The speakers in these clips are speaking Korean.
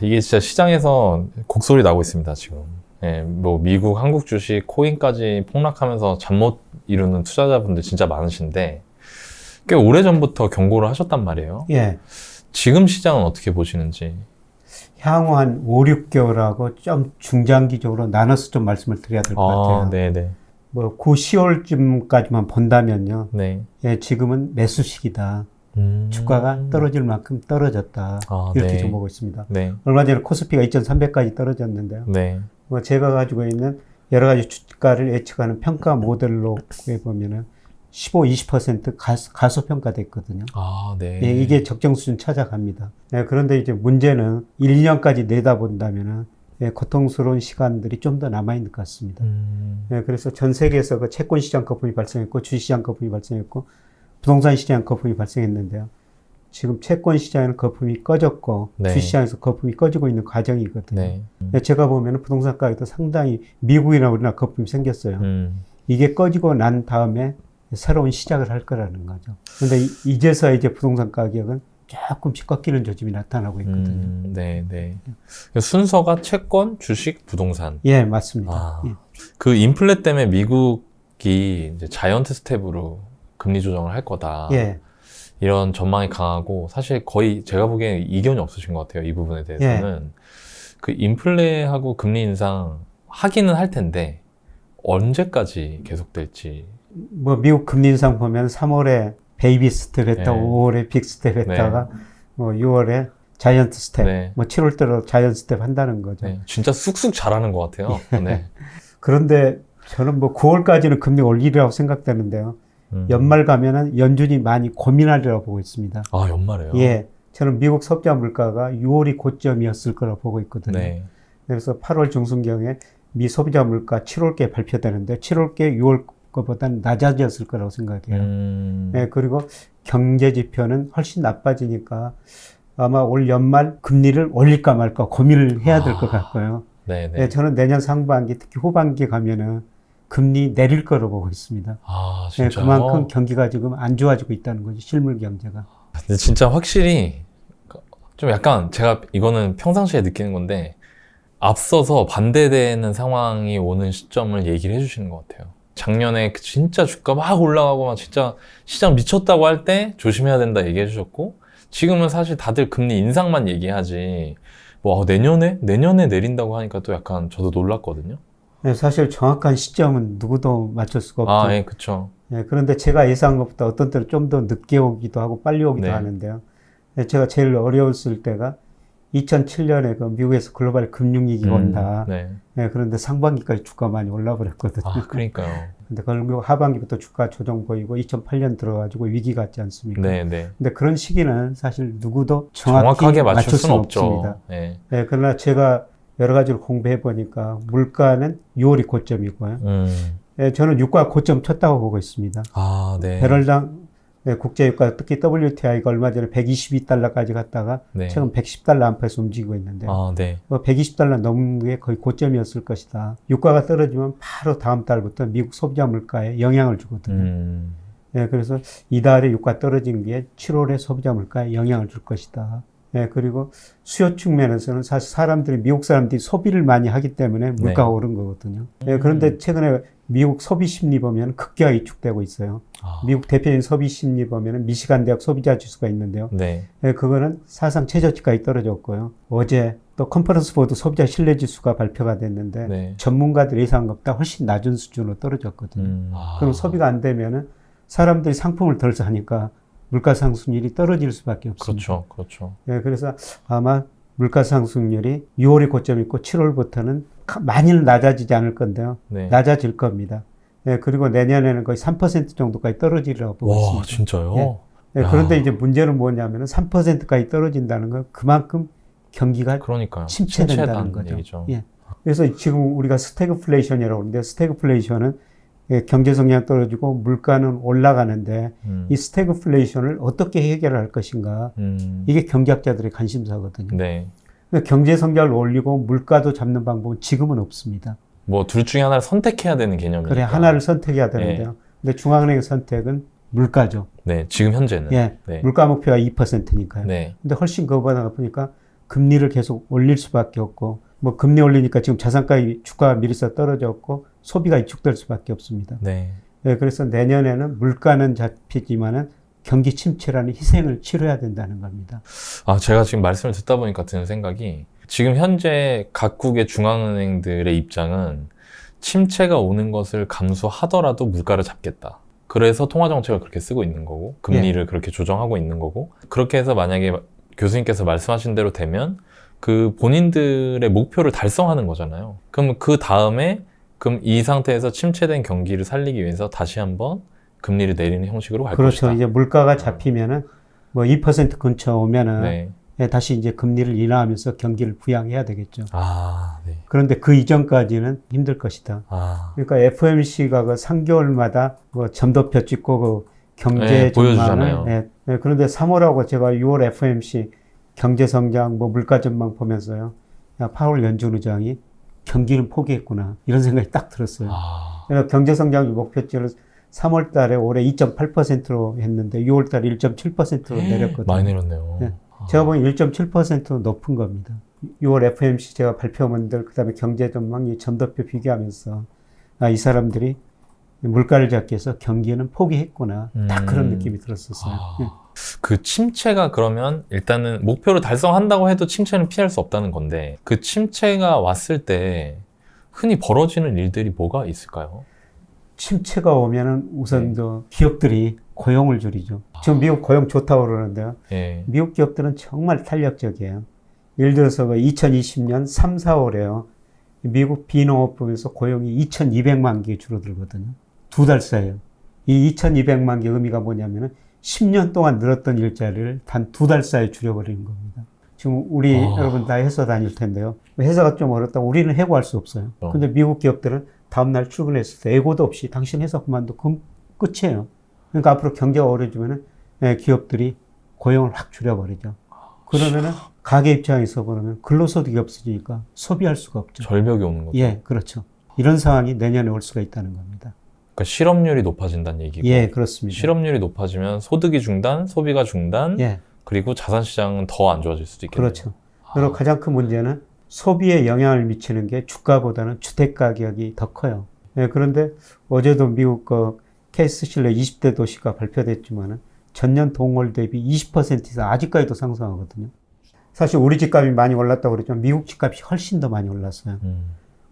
이게 진짜 시장에서 곡소리 나고 있습니다, 지금. 예, 뭐, 미국, 한국 주식, 코인까지 폭락하면서 잠 못 이루는 투자자분들 진짜 많으신데, 꽤 오래전부터 경고를 하셨단 말이에요. 예. 지금 시장은 어떻게 보시는지. 향후 한 5, 6개월하고 좀 중장기적으로 나눠서 좀 말씀을 드려야 될 것 같아요. 네네. 뭐, 9, 10월쯤까지만 본다면요. 네. 예, 지금은 매수 시기다. 주가가 떨어질 만큼 떨어졌다. 이렇게 네. 좀 보고 있습니다. 네. 얼마 전에 코스피가 2,300까지 떨어졌는데요. 네. 뭐 제가 가지고 있는 여러 가지 주가를 예측하는 평가 모델로 보면은 15, 20% 가소평가됐거든요. 네. 예, 이게 적정 수준 찾아갑니다. 예, 그런데 이제 문제는 1, 2년까지 내다본다면은 예, 고통스러운 시간들이 좀 더 남아있는 것 같습니다. 예, 그래서 전 세계에서 그 채권 시장 거품이 발생했고, 주식 시장 거품이 발생했고, 부동산 시장 거품이 발생했는데요. 지금 채권 시장에는 거품이 꺼졌고, 네. 주식 시장에서 거품이 꺼지고 있는 과정이거든요. 네. 예, 제가 보면은 부동산 가격도 상당히 미국이나 우리나라 거품이 생겼어요. 이게 꺼지고 난 다음에 새로운 시작을 할 거라는 거죠. 그런데 이제서 이제 부동산 가격은 조금씩 꺾이는 조짐이 나타나고 있거든요. 네. 순서가 채권, 주식, 부동산. 예, 맞습니다. 예. 그 인플레 때문에 미국이 이제 자이언트 스텝으로 금리 조정을 할 거다. 예. 이런 전망이 강하고, 사실 거의 제가 보기에는 이견이 없으신 것 같아요. 이 부분에 대해서는. 그 인플레하고 금리 인상 하기는 할 텐데, 언제까지 계속될지. 뭐 미국 금리 인상 보면 3월에 베이비 스텝 했다가 네. 5월에 빅 스텝 했다가 뭐 6월에 자이언트 스텝, 뭐 7월 때로 자이언트 스텝 한다는 거죠. 네. 진짜 쑥쑥 잘하는 것 같아요. 네. 그런데 저는 뭐 9월까지는 금리 올리리라고 생각되는데요. 연말 가면은 연준이 많이 고민하리라고 보고 있습니다. 연말에요? 예. 저는 미국 소비자 물가가 6월이 고점이었을 거라고 보고 있거든요. 네. 그래서 8월 중순경에 미 소비자 물가 7월께 발표되는데 7월께 6월 것보다는 낮아졌을 거라고 생각해요. 예, 그리고 경제 지표는 훨씬 나빠지니까 아마 올 연말 금리를 올릴까 말까 고민을 해야 될 것 같고요. 네네. 예, 저는 내년 상반기, 특히 후반기 가면은 금리 내릴 거로 보고 있습니다. 진짜요? 예, 그만큼 경기가 지금 안 좋아지고 있다는 거죠. 실물 경제가. 근데 진짜 확실히 좀 약간 제가 이거는 평상시에 느끼는 건데, 앞서서 반대되는 상황이 오는 시점을 얘기를 해주시는 것 같아요. 작년에 진짜 주가 막 올라가고 막 진짜 시장 미쳤다고 할 때 조심해야 된다 얘기해 주셨고, 지금은 사실 다들 금리 인상만 얘기하지, 뭐 내년에 내린다고 하니까 또 약간 저도 놀랐거든요. 네, 사실 정확한 시점은 누구도 맞출 수가 없죠. 예, 그쵸. 네, 그런데 제가 예상한 것보다 어떤 때는 좀 더 늦게 오기도 하고 빨리 오기도 하는데요. 네, 제가 제일 어려웠을 때가 2007년에 그 미국에서 글로벌 금융위기가 온다. 네. 네, 그런데 상반기까지 주가 많이 올라버렸거든요. 그러니까요. 근데 결국 하반기부터 주가 조정 보이고 2008년 들어가지고 위기 같지 않습니까? 네. 근데 그런 시기는 사실 누구도 정확하게 맞출 수는 없습니다. 네. 네, 그러나 제가 여러 가지를 공부해 보니까 물가는 6월이 고점이고요. 네, 저는 유가 고점 쳤다고 보고 있습니다. 네. 배럴당 국제유가, 특히 WTI가 얼마 전에 122달러까지 갔다가 최근 110달러 안팎에서 움직이고 있는데, 네. 120달러 넘는 게 거의 고점이었을 것이다. 유가가 떨어지면 바로 다음 달부터 미국 소비자 물가에 영향을 주거든요. 네, 그래서 이달에 유가 떨어진 게 7월에 소비자 물가에 영향을 줄 것이다. 네, 그리고 수요 측면에서는 사실 미국 사람들이 소비를 많이 하기 때문에 물가가 오른 거거든요. 네, 그런데 최근에 미국 소비 심리 보면 급격히 위축되고 있어요. 미국 대표적인 소비 심리 보면 미시간 대학 소비자 지수가 있는데요. 네, 그거는 사상 최저치까지 떨어졌고요. 어제 또 컨퍼런스 보드 소비자 신뢰 지수가 발표가 됐는데 전문가들이 예상한 것보다 훨씬 낮은 수준으로 떨어졌거든요. 그럼 소비가 안 되면은 사람들이 상품을 덜 사니까 물가 상승률이 떨어질 수밖에 없습니다. 그렇죠. 네, 그래서 아마 물가 상승률이 6월이 고점이 있고 7월부터는 많이는 낮아지지 않을 건데요. 낮아질 겁니다. 네, 그리고 내년에는 거의 3% 정도까지 떨어지리라고 보고 있습니다. 진짜요? 네, 그런데 이제 문제는 뭐냐면은 3%까지 떨어진다는 건 그만큼 경기가 침체된다는 거죠. 얘기죠. 예. 그래서 지금 우리가 스태그플레이션이라고 하는데, 스태그플레이션은 경제 성장 떨어지고 물가는 올라가는데 이 스태그플레이션을 어떻게 해결할 것인가, 이게 경제학자들의 관심사거든요. 경제 성장을 올리고 물가도 잡는 방법은 지금은 없습니다. 뭐 둘 중에 하나를 선택해야 되는 개념이니까. 그래, 하나를 선택해야 되는데요. 근데 중앙은행의 선택은 물가죠. 지금 현재는. 물가 목표가 2%니까요. 근데 훨씬 그거보다 높으니까 금리를 계속 올릴 수밖에 없고, 뭐 금리 올리니까 지금 자산가의 주가가 미리서 떨어졌고 소비가 위축될 수밖에 없습니다. 네. 네, 그래서 내년에는 물가는 잡히지만은 경기 침체라는 희생을 치러야 된다는 겁니다. 아, 제가 지금 말씀을 듣다 보니까 드는 생각이 지금 현재 각국의 중앙은행들의 입장은 침체가 오는 것을 감수하더라도 물가를 잡겠다. 그래서 통화정책을 그렇게 쓰고 있는 거고 금리를 그렇게 조정하고 있는 거고 그렇게 해서 만약에 교수님께서 말씀하신 대로 되면 그 본인들의 목표를 달성하는 거잖아요. 그럼 그 다음에 그럼 이 상태에서 침체된 경기를 살리기 위해서 다시 한번 금리를 내리는 형식으로 갈 그렇죠. 것이다. 이제 물가가 잡히면은 뭐 2% 근처 오면은 네. 예, 다시 이제 금리를 인하하면서 경기를 부양해야 되겠죠. 아, 네. 그런데 그 이전까지는 힘들 것이다. 아, 그러니까 FOMC가 그 3개월마다 뭐 점도표 찍고 그 경제 네, 전망을 보여주잖아요. 예, 예, 그런데 3월하고 제가 6월 FOMC 경제 성장 뭐 물가 전망 보면서요. 야, 파월 연준 의장이 경기는 포기했구나. 이런 생각이 딱 들었어요. 아, 그래서 경제 성장 목표치를 3월 달에 올해 2.8%로 했는데 6월 달에 1.7%로 내렸거든요. 많이 내렸네요. 네. 제가 보기엔 1.7%는 높은 겁니다. 6월 FOMC 제가 발표문들 그다음에 경제 전망 이 점도표 비교하면서 아, 이 사람들이 물가를 잡기 위해서 경기는 포기했구나. 딱 그런 느낌이 들었었어요. 아, 네. 그 침체가 그러면 일단은 목표를 달성한다고 해도 침체는 피할 수 없다는 건데 그 침체가 왔을 때 흔히 벌어지는 일들이 뭐가 있을까요? 침체가 오면은 우선 기업들이 고용을 줄이죠. 지금 미국 고용 좋다고 그러는데요. 예. 미국 기업들은 정말 탄력적이에요. 예를 들어서 2020년 3, 4월에요. 미국 비농업부에서 고용이 2,200만 개 줄어들거든요. 2달 사이에요. 이 2,200만 개 의미가 뭐냐면은 10년 동안 늘었던 일자리를 단 2달 사이에 줄여버리는 겁니다. 지금 우리 여러분 다 회사 다닐 텐데요. 회사가 좀 어렵다고 우리는 해고할 수 없어요. 근데 미국 기업들은 다음날 출근했을 때 예고도 없이 당신 회사 그만둬 그럼 끝이에요. 그러니까 앞으로 경기가 어려지면은 기업들이 고용을 확 줄여버리죠. 그러면은 가게 입장에서 보면 근로소득이 없으니까 소비할 수가 없죠. 절벽이 오는 거죠. 예, 그렇죠. 이런 상황이 내년에 올 수가 있다는 겁니다. 그러니까 실업률이 높아진다는 얘기고 예, 그렇습니다. 실업률이 높아지면 소득이 중단, 소비가 중단, 예, 그리고 자산시장은 더 안 좋아질 수도 있겠네요. 그렇죠. 그리고 가장 큰 문제는 소비에 영향을 미치는 게 주가보다는 주택 가격이 더 커요. 예, 그런데 어제도 미국 그 케이스 실러 20대 도시가 발표됐지만은 전년 동월 대비 20% 이상 아직까지도 상승하거든요. 사실 우리 집값이 많이 올랐다고 그랬지만 미국 집값이 훨씬 더 많이 올랐어요.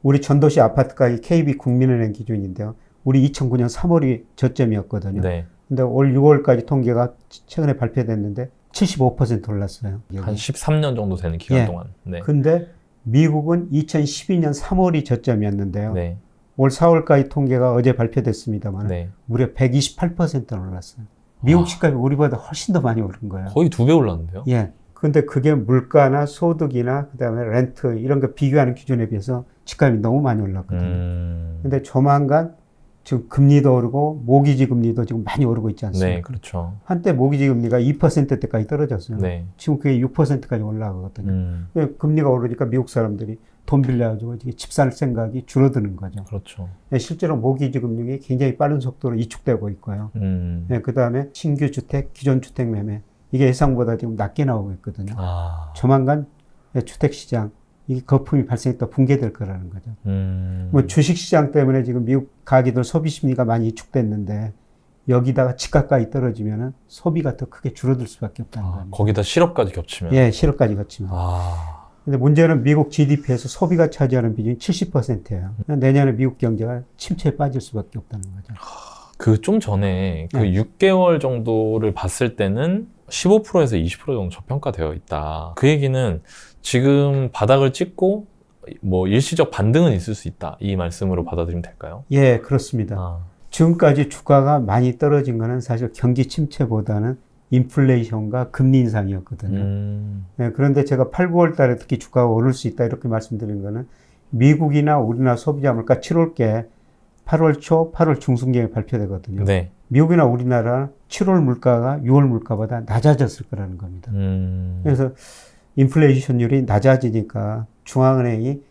우리 전도시 아파트 가격이 KB 국민은행 기준인데요. 우리 2009년 3월이 저점이었거든요. 네. 근데 올 6월까지 통계가 최근에 발표됐는데 75% 올랐어요. 한 13년 정도 되는 기간 예. 동안. 네. 근데 미국은 2012년 3월이 저점이었는데요. 네. 올 4월까지 통계가 어제 발표됐습니다만 네. 무려 128%는 올랐어요. 미국 집값이 우리보다 훨씬 더 많이 오른 거예요. 거의 2배 올랐는데요? 예. 근데 그게 물가나 소득이나 그다음에 렌트 이런 거 비교하는 기준에 비해서 집값이 너무 많이 올랐거든요. 근데 조만간 지금 금리도 오르고 모기지 금리도 지금 많이 오르고 있지 않습니까? 네, 그렇죠. 한때 모기지 금리가 2%대까지 떨어졌어요. 네. 지금 그게 6%까지 올라가거든요. 금리가 오르니까 미국 사람들이 돈 빌려가지고 집 살 생각이 줄어드는 거죠. 그렇죠. 실제로 모기지 금융이 굉장히 빠른 속도로 이축되고 있고요. 그 다음에 신규 주택, 기존 주택 매매 이게 예상보다 지금 낮게 나오고 있거든요. 아. 조만간 주택 시장 이 거품이 발생했다 붕괴될 거라는 거죠. 뭐 주식 시장 때문에 지금 미국 가게들 소비 심리가 많이 이축됐는데 여기다가 집값까지 떨어지면은 소비가 더 크게 줄어들 수밖에 없다는 겁니다. 거기다 실업까지 겹치면. 예, 실업까지 겹치면. 근데 문제는 미국 GDP에서 소비가 차지하는 비중이 70%예요. 내년에 미국 경제가 침체에 빠질 수밖에 없다는 거죠. 그 좀 전에 그 6개월 정도를 봤을 때는 15%에서 20% 정도 저평가되어 있다. 그 얘기는 지금 바닥을 찍고 뭐 일시적 반등은 있을 수 있다. 이 말씀으로 받아들이면 될까요? 예, 그렇습니다. 지금까지 주가가 많이 떨어진 거는 사실 경기 침체보다는 인플레이션과 금리 인상이었거든요. 네, 그런데 제가 8, 9월 달에 특히 주가가 오를 수 있다 이렇게 말씀드린 거는 미국이나 우리나라 소비자 물가 7월께 8월 초, 8월 중순경에 발표되거든요. 네. 미국이나 우리나라 7월 물가가 6월 물가보다 낮아졌을 거라는 겁니다. 그래서 인플레이션율이 낮아지니까 중앙은행이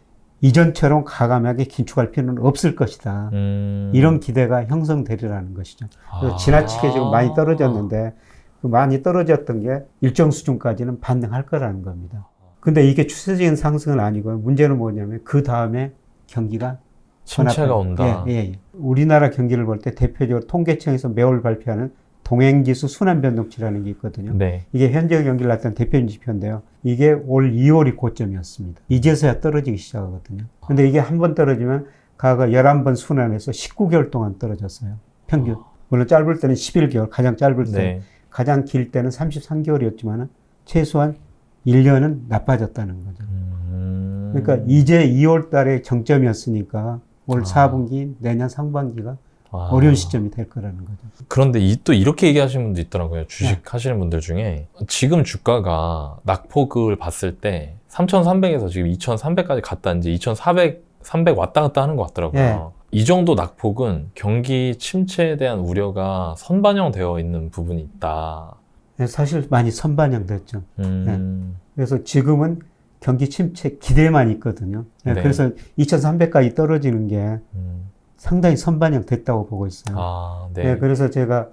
이전처럼 과감하게 긴축할 필요는 없을 것이다. 이런 기대가 형성되리라는 것이죠. 그래서 지나치게 지금 많이 떨어졌는데 그 많이 떨어졌던 게 일정 수준까지는 반등할 거라는 겁니다. 근데 이게 추세적인 상승은 아니고요. 문제는 뭐냐면 그 다음에 경기가 침체가 온다. 예. 우리나라 경기를 볼 때 대표적으로 통계청에서 매월 발표하는 동행지수 순환변동치라는 게 있거든요. 네. 이게 현재 경기를 나타낸 대표적인 지표인데요. 이게 올 2월이 고점이었습니다. 이제서야 떨어지기 시작하거든요. 근데 이게 한 번 떨어지면 과거 11번 순환해서 19개월 동안 떨어졌어요. 평균. 물론 짧을 때는 11개월, 가장 짧을 때. 네. 가장 길 때는 33개월이었지만 최소한 1년은 나빠졌다는 거죠. 그러니까 이제 2월 달에 정점이었으니까 올 4분기, 내년 상반기가 어려운 시점이 될 거라는 거죠. 그런데 또 이렇게 얘기하시는 분도 있더라고요. 주식 하시는 분들 중에. 지금 주가가 낙폭을 봤을 때 3,300에서 지금 2,300까지 갔다 이제 2,400 왔다 갔다 하는 것 같더라고요. 예. 이 정도 낙폭은 경기 침체에 대한 우려가 선반영되어 있는 부분이 있다. 사실 많이 선반영됐죠. 그래서 지금은 경기 침체 기대만 있거든요. 네. 그래서 2,300까지 떨어지는 게 상당히 선반영됐다고 보고 있어요. 아, 네. 그래서 제가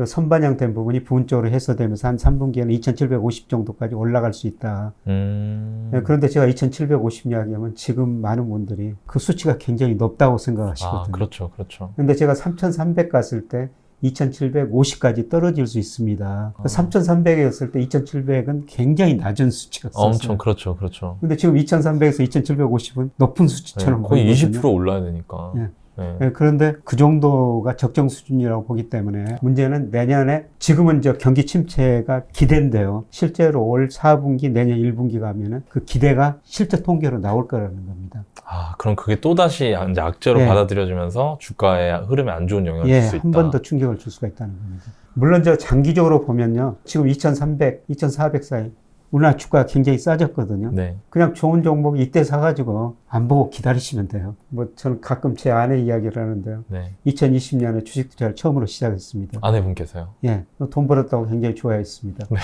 선반영된 부분이 부분적으로 해소되면서 한 3분기에는 2,750 정도까지 올라갈 수 있다. 그런데 제가 2,750 이야기하면 지금 많은 분들이 그 수치가 굉장히 높다고 생각하시거든요. 아, 그렇죠. 그런데 제가 3,300 갔을 때 2,750까지 떨어질 수 있습니다. 3,300이었을 때 2,700은 굉장히 낮은 수치였어요. 엄청 그렇죠. 근데 지금 2,300에서 2,750은 높은 수치처럼 네, 거의 보이거든요. 20% 올라야 되니까. 네. 네. 그런데 그 정도가 적정 수준이라고 보기 때문에 문제는 내년에 지금은 이제 경기 침체가 기대인데요. 실제로 올 4분기, 내년 1분기 가면은 그 기대가 실제 통계로 나올 거라는 겁니다. 아, 그럼 그게 또다시 이제 악재로 예. 받아들여지면서 주가의 흐름에 안 좋은 영향을 줄 수 있다. 한 번 더 충격을 줄 수가 있다는 겁니다. 물론 저 장기적으로 보면요. 지금 2,300, 2,400 사이 우리나라 주가가 굉장히 싸졌거든요. 네. 그냥 좋은 종목 이때 사가지고 안 보고 기다리시면 돼요. 저는 가끔 제 아내 이야기를 하는데요. 네. 2020년에 주식 투자를 처음으로 시작했습니다. 아내분께서요? 예, 돈 벌었다고 굉장히 좋아했습니다. 네.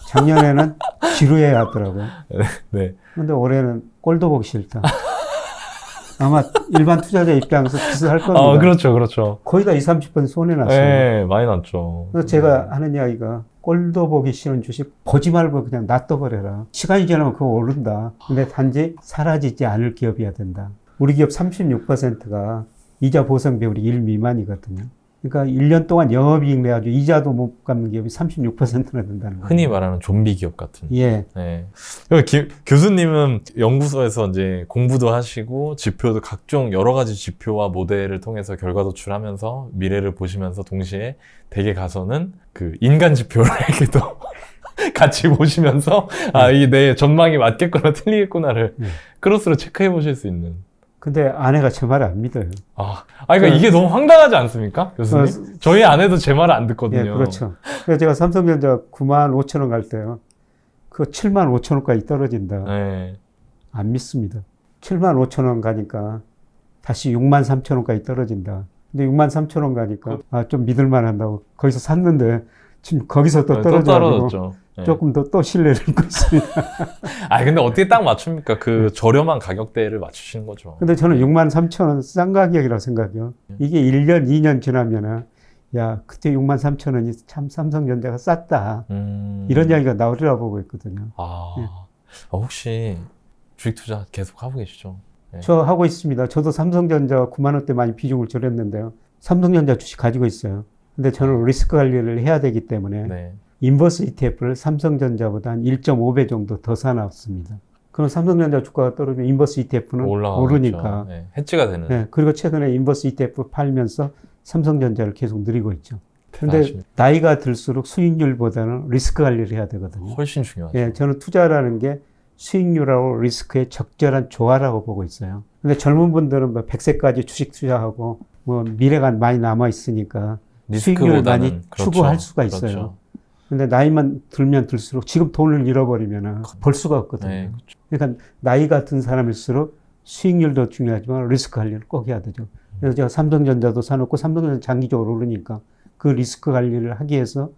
작년에는 지루해 하더라고요. 네. 근데 올해는 꼴도 보기 싫다. 아마 일반 투자자 입장에서 비슷할 겁니다. 아, 그렇죠. 거의 다 20, 30% 손해났어요. 네, 많이 났죠. 그래서 제가 하는 이야기가 꼴도 보기 싫은 주식 보지 말고 그냥 놔둬버려라. 시간이 지나면 그거 오른다. 근데 단지 사라지지 않을 기업이어야 된다. 우리 기업 36%가 이자 보상 비율이 1 미만이거든요. 그러니까 1년 동안 영업이익 내가지고 이자도 못 갚는 기업이 36%나 된다는 거예요. 흔히 말하는 좀비 기업 같은. 예. 네. 교수님은 연구소에서 이제 공부도 하시고 지표도 각종 여러 가지 지표와 모델을 통해서 결과 도출하면서 미래를 보시면서 동시에 댁에 가서는 그 인간 지표를 이렇게 또 같이 보시면서 아, 이 내 전망이 맞겠구나 틀리겠구나를 크로스로 체크해 보실 수 있는. 근데 아내가 제 말을 안 믿어요. 그러니까 이게 너무 황당하지 않습니까? 교수님? 저희 아내도 제 말을 안 듣거든요. 예, 그렇죠. 그래서 제가 삼성전자 95,000원 갈 때요. 그거 75,000원까지 떨어진다. 네. 안 믿습니다. 75,000원 가니까 다시 63,000원까지 떨어진다. 근데 63,000원 가니까 좀 믿을만 한다고 거기서 샀는데 지금 거기서 또 떨어져가지고 네. 조금 더 신뢰를 잃고 있습니다. 근데 어떻게 딱 맞춥니까? 그 저렴한 가격대를 맞추시는 거죠. 근데 저는 63,000원 싼 가격이라고 생각해요. 이게 1년, 2년 지나면은 야, 그때 63,000원이 참 삼성전자가 쌌다. 이런 이야기가 나오리라고 보고 있거든요. 혹시 주식 투자 계속 하고 계시죠? 네. 저 하고 있습니다. 저도 삼성전자 9만 원대 많이 비중을 줄였는데요. 삼성전자 주식 가지고 있어요. 근데 저는 리스크 관리를 해야 되기 때문에 네. 인버스 ETF를 삼성전자보다 한 1.5배 정도 더 사놨습니다. 그럼 삼성전자 주가가 떨어지면 인버스 ETF는 오르니까. 네. 해지가 되는. 네, 그리고 최근에 인버스 ETF 팔면서 삼성전자를 계속 늘리고 있죠. 그런데 나이가 들수록 수익률보다는 리스크 관리를 해야 되거든요. 훨씬 중요하죠. 네, 저는 투자라는 게 수익률하고 리스크의 적절한 조화라고 보고 있어요. 근데 젊은 분들은 100세까지 주식 투자하고 미래가 많이 남아 있으니까 수익률을 많이 추구할 수가 있어요. 그렇죠. 근데 나이만 들면 들수록 지금 돈을 잃어버리면 벌 수가 없거든요. 네, 그렇죠. 그러니까 나이가 든 사람일수록 수익률도 중요하지만 리스크 관리를 꼭 해야 되죠. 그래서 제가 삼성전자도 사놓고 삼성전자 장기적으로 오르니까 그 리스크 관리를 하기 위해서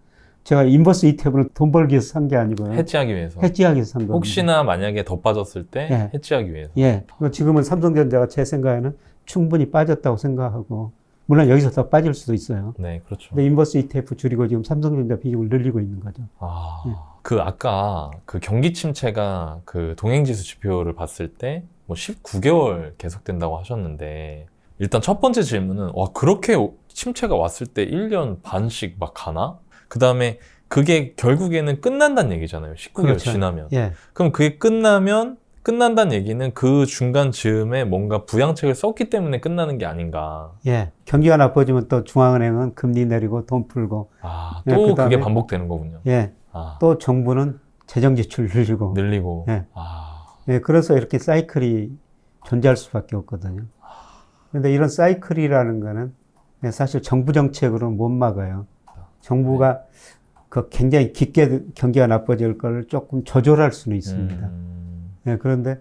제가 인버스 ETF는 돈 벌기 위해서 산 게 아니고요. 해지하기 위해서. 해지하기 위해서 산 겁니다. 혹시나 만약에 더 빠졌을 때 해지하기 위해서. 예. 지금은 삼성전자가 제 생각에는 충분히 빠졌다고 생각하고 물론 여기서 더 빠질 수도 있어요. 네, 그렇죠. 근데 인버스 ETF 줄이고 지금 삼성전자 비중을 늘리고 있는 거죠. 아, 그 아까 그 경기 침체가 그 동행지수 지표를 봤을 때 뭐 19개월 계속된다고 하셨는데 일단 첫 번째 질문은 와 그렇게 침체가 왔을 때 1년 반씩 막 가나? 그 다음에 그게 결국에는 끝난다는 얘기잖아요. 19개월 그렇죠. 지나면. 예. 그럼 그게 끝난다는 얘기는 그 중간 즈음에 뭔가 부양책을 썼기 때문에 끝나는 게 아닌가. 예. 경기가 나빠지면 또 중앙은행은 금리 내리고 돈 풀고. 아, 예, 또 그다음에- 그게 반복되는 거군요. 예. 아, 또 정부는 재정 지출 늘리고. 늘리고. 예. 아, 예. 그래서 이렇게 사이클이 존재할 수밖에 없거든요. 근데 이런 사이클이라는 거는 사실 정부 정책으로는 못 막아요. 정부가 그 굉장히 깊게 경기가 나빠질 걸 조금 조절할 수는 있습니다. 예, 그런데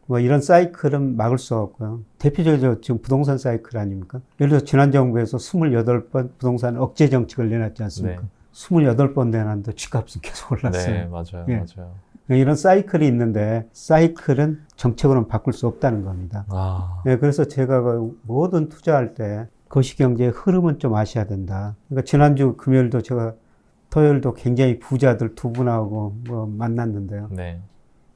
뭐 이런 사이클은 막을 수가 없고요. 대표적으로 지금 부동산 사이클 아닙니까? 예를 들어 지난 정부에서 28번 부동산 억제 정책을 내놨지 않습니까? 네. 28번 내놨는데 집값은 계속 올랐어요. 네, 맞아요. 예. 맞아요. 이런 사이클이 있는데 사이클은 정책으로는 바꿀 수 없다는 겁니다. 아, 네, 그래서 제가 그 모든 투자할 때 거시경제의 흐름은 좀 아셔야 된다. 그러니까 지난주 금요일도 제가 토요일도 굉장히 부자들 두 분하고 뭐 만났는데요. 네.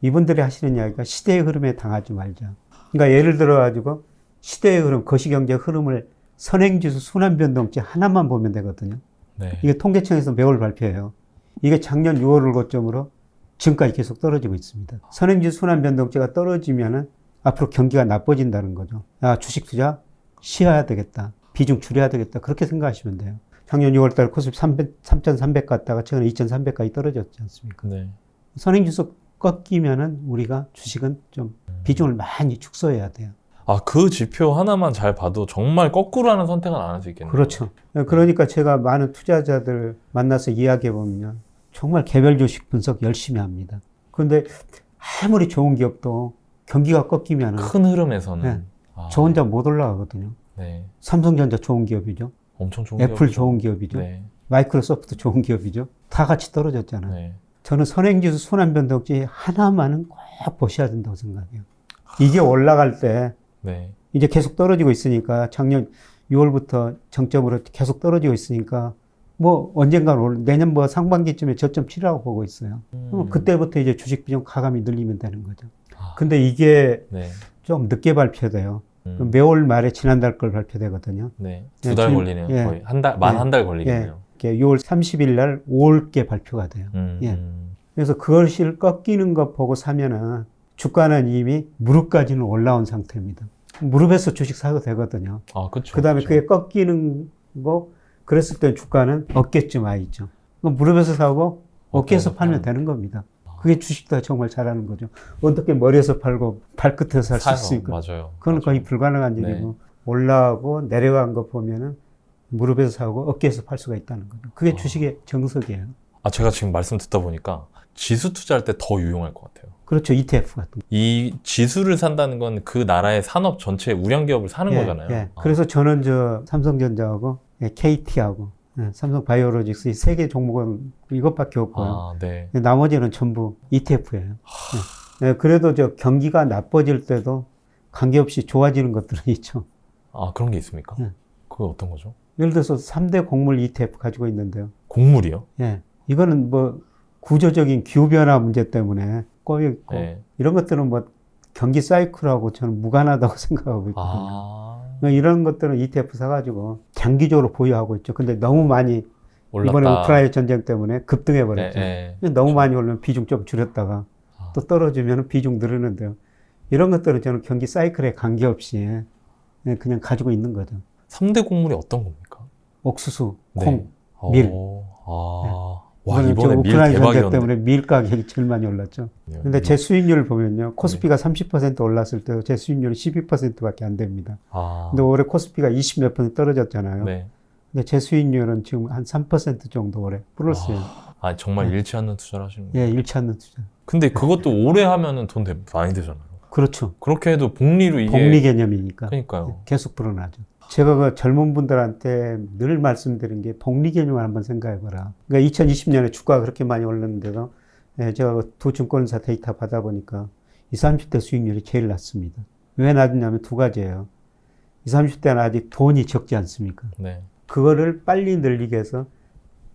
이분들이 하시는 이야기가 시대의 흐름에 당하지 말자. 그러니까 예를 들어가지고 시대의 흐름, 거시경제 흐름을 선행지수 순환변동치 하나만 보면 되거든요. 네. 이게 통계청에서 매월 발표해요. 이게 작년 6월을 고점으로 지금까지 계속 떨어지고 있습니다. 선행지수 순환변동치가 떨어지면은 앞으로 경기가 나빠진다는 거죠. 아, 주식 투자 쉬어야 되겠다. 비중 줄여야 되겠다. 그렇게 생각하시면 돼요. 작년 6월달 코스피 3,300 갔다가 최근에 2,300까지 떨어졌지 않습니까? 네. 선행지수 꺾이면은 우리가 주식은 좀 비중을 많이 축소해야 돼요. 아, 그 지표 하나만 잘 봐도 정말 거꾸로 하는 선택은 안 할 수 있겠네요. 그렇죠. 그러니까 제가 많은 투자자들 만나서 이야기해 보면 정말 개별 주식 분석 열심히 합니다. 그런데 아무리 좋은 기업도 경기가 꺾이면은 큰 흐름에서는. 네. 아, 저 혼자 못 올라가거든요. 네. 삼성전자 좋은 기업이죠. 엄청 좋은 애플 기업이죠. 좋은 기업이죠. 네. 마이크로소프트 좋은 기업이죠. 다 같이 떨어졌잖아요. 네. 저는 선행지수 순환변동치 하나만은 꼭 보셔야 된다고 생각해요. 이게 올라갈 때 네. 이제 계속 떨어지고 있으니까 작년 6월부터 정점으로 계속 떨어지고 있으니까 뭐 언젠가 내년 뭐 상반기쯤에 저점 치라고 보고 있어요. 그때부터 이제 주식 비중 가감히 늘리면 되는 거죠. 아, 근데 이게 네. 좀 늦게 발표돼요. 매월 말에 지난달 걸 발표되거든요. 네. 예, 2달 지금- 걸리네요. 예. 거의 한 달, 만 예. 한 달 걸리겠네요. 이게 6월 30일 날 5월께 발표가 돼요. 예. 그래서 그것을 꺾이는 것 보고 사면은 주가는 이미 무릎까지는 올라온 상태입니다. 무릎에서 주식 사도 되거든요. 아, 그렇죠. 그 다음에 그게 꺾이는 거, 그랬을 때 주가는 어깨쯤 와 있죠. 그럼 무릎에서 사고 어깨에서 팔면 되는 겁니다. 그게 주식도 정말 잘하는 거죠. 어떻게 머리에서 팔고 발끝에서 살 수 사서, 있으니까. 맞아요. 그건 맞아요. 거의 불가능한 네. 일이고, 올라가고 내려간 거 보면은 무릎에서 사고 어깨에서 팔 수가 있다는 거죠. 그게 주식의 정석이에요. 아, 제가 지금 말씀 듣다 보니까 지수 투자할 때 더 유용할 것 같아요. 그렇죠. ETF 같은 거. 이 지수를 산다는 건 그 나라의 산업 전체 우량 기업을 사는 거잖아요. 예. 아, 그래서 저는 저 삼성전자하고 KT하고 삼성 바이오로직스 이 세 개 종목은 이것밖에 없고요. 아, 네. 나머지는 전부 ETF예요. 그래도 저 경기가 나빠질 때도 관계없이 좋아지는 것들은 있죠. 아, 그런 게 있습니까? 네. 그게 어떤 거죠? 예를 들어서 3대 곡물 ETF 가지고 있는데요. 곡물이요? 예. 이거는 뭐 구조적인 기후변화 문제 때문에 꼬여 있고 네. 이런 것들은 뭐 경기 사이클하고 저는 무관하다고 생각하고 있거든요. 아, 이런 것들은 ETF 사가지고 장기적으로 보유하고 있죠. 근데 너무 많이 올랐다. 이번에 우크라이나 전쟁 때문에 급등해 버렸죠. 네, 너무 많이 오르면 비중 좀 줄였다가 아. 또 떨어지면 비중 늘리는데요. 이런 것들은 저는 경기 사이클에 관계없이 그냥 가지고 있는 거죠. 3대 곡물이 어떤 겁니까? 옥수수, 네. 콩, 밀. 아, 와, 이번에 이번에 밀 우크라이나 전쟁 대박이었는데. 때문에 밀 가격이 제일 많이 올랐죠. 근데 제 수익률 보면요. 코스피가 30% 올랐을 때 제 수익률이 12%밖에 안 됩니다. 아, 근데 올해 코스피가 20 몇 % 떨어졌잖아요. 네. 근데 제 수익률은 지금 한 3% 정도 올해 플러스예요. 아, 정말 네. 잃지 않는 투자를 하시는 거예요. 예, 잃지 않는 투자. 근데 그것도 오래 하면은 돈 많이 되잖아요. 그렇죠. 그렇게 해도 복리로 이게. 복리 개념이니까 그러니까요. 계속 불어나죠. 제가 그 젊은 분들한테 늘 말씀드린 게 복리 개념을 한번 생각해봐라. 그러니까 2020년에 주가가 그렇게 많이 올랐는데도 제가 두 증권사 데이터 받아보니까 20, 30대 수익률이 제일 낮습니다. 왜 낮냐면 두 가지예요. 20, 30대는 아직 돈이 적지 않습니까? 네. 그거를 빨리 늘리게 해서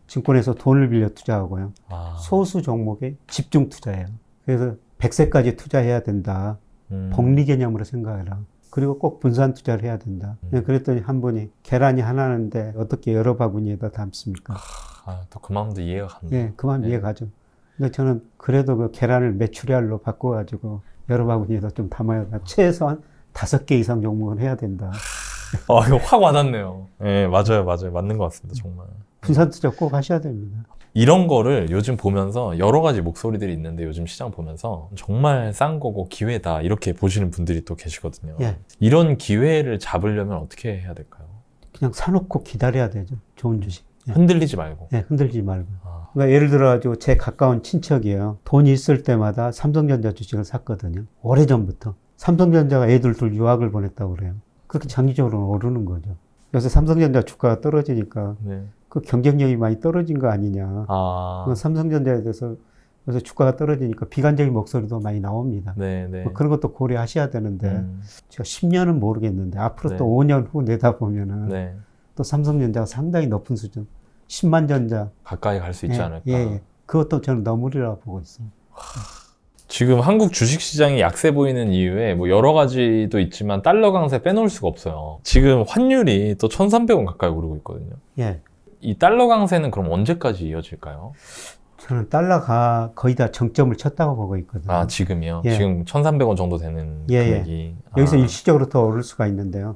증권에서 돈을 빌려 투자하고요. 아, 소수 종목에 집중 투자해요. 그래서 100세까지 투자해야 된다. 복리 개념으로 생각해라. 그리고 꼭 분산 투자를 해야 된다. 그랬더니 한 분이 계란이 하나인데 어떻게 여러 바구니에다 담습니까? 또 그 마음도 이해가 간다. 예, 그 마음 이해가죠. 근데 저는 그래도 그 계란을 메추리알로 바꿔가지고 여러 바구니에다 좀 담아야 돼. 최소한 5개 이상 종목은 해야 된다. 이거 확 와닿네요. 네, 맞아요. 맞는 것 같습니다. 정말. 분산 투자 꼭 하셔야 됩니다. 이런 거를 요즘 보면서 여러 가지 목소리들이 있는데 요즘 시장 보면서 정말 싼 거고 기회다 이렇게 보시는 분들이 또 계시거든요. 예. 이런 기회를 잡으려면 어떻게 해야 될까요? 그냥 사놓고 기다려야 되죠. 좋은 주식. 예. 흔들리지 말고. 예, 흔들지 말고. 아, 그러니까 예를 들어가지고 제 가까운 친척이에요. 돈이 있을 때마다 삼성전자 주식을 샀거든요. 오래전부터. 삼성전자가 애들 둘 유학을 보냈다고 그래요. 그렇게 장기적으로 오르는 거죠. 요새 삼성전자 주가가 떨어지니까 네. 그 경쟁력이 많이 떨어진 거 아니냐. 아, 삼성전자에 대해서 요새 주가가 떨어지니까 비관적인 목소리도 많이 나옵니다. 네. 뭐 그런 것도 고려하셔야 되는데 제가 10년은 모르겠는데 앞으로 네. 또 5년 후 내다보면은 네. 또 삼성전자가 상당히 높은 수준 10만 전자 가까이 갈 수 있지 않을까. 예. 그것도 저는 너무리라고 보고 있어요. 지금 한국 주식시장이 약세 보이는 이유에 뭐 여러 가지도 있지만 달러 강세 빼놓을 수가 없어요. 지금 환율이 또 1,300원 가까이 오르고 있거든요. 예. 이 달러 강세는 그럼 언제까지 이어질까요? 저는 달러가 거의 다 정점을 쳤다고 보고 있거든요. 아, 지금이요? 예. 지금 1,300원 정도 되는 예, 금액이. 여기서 일시적으로 더 오를 수가 있는데요.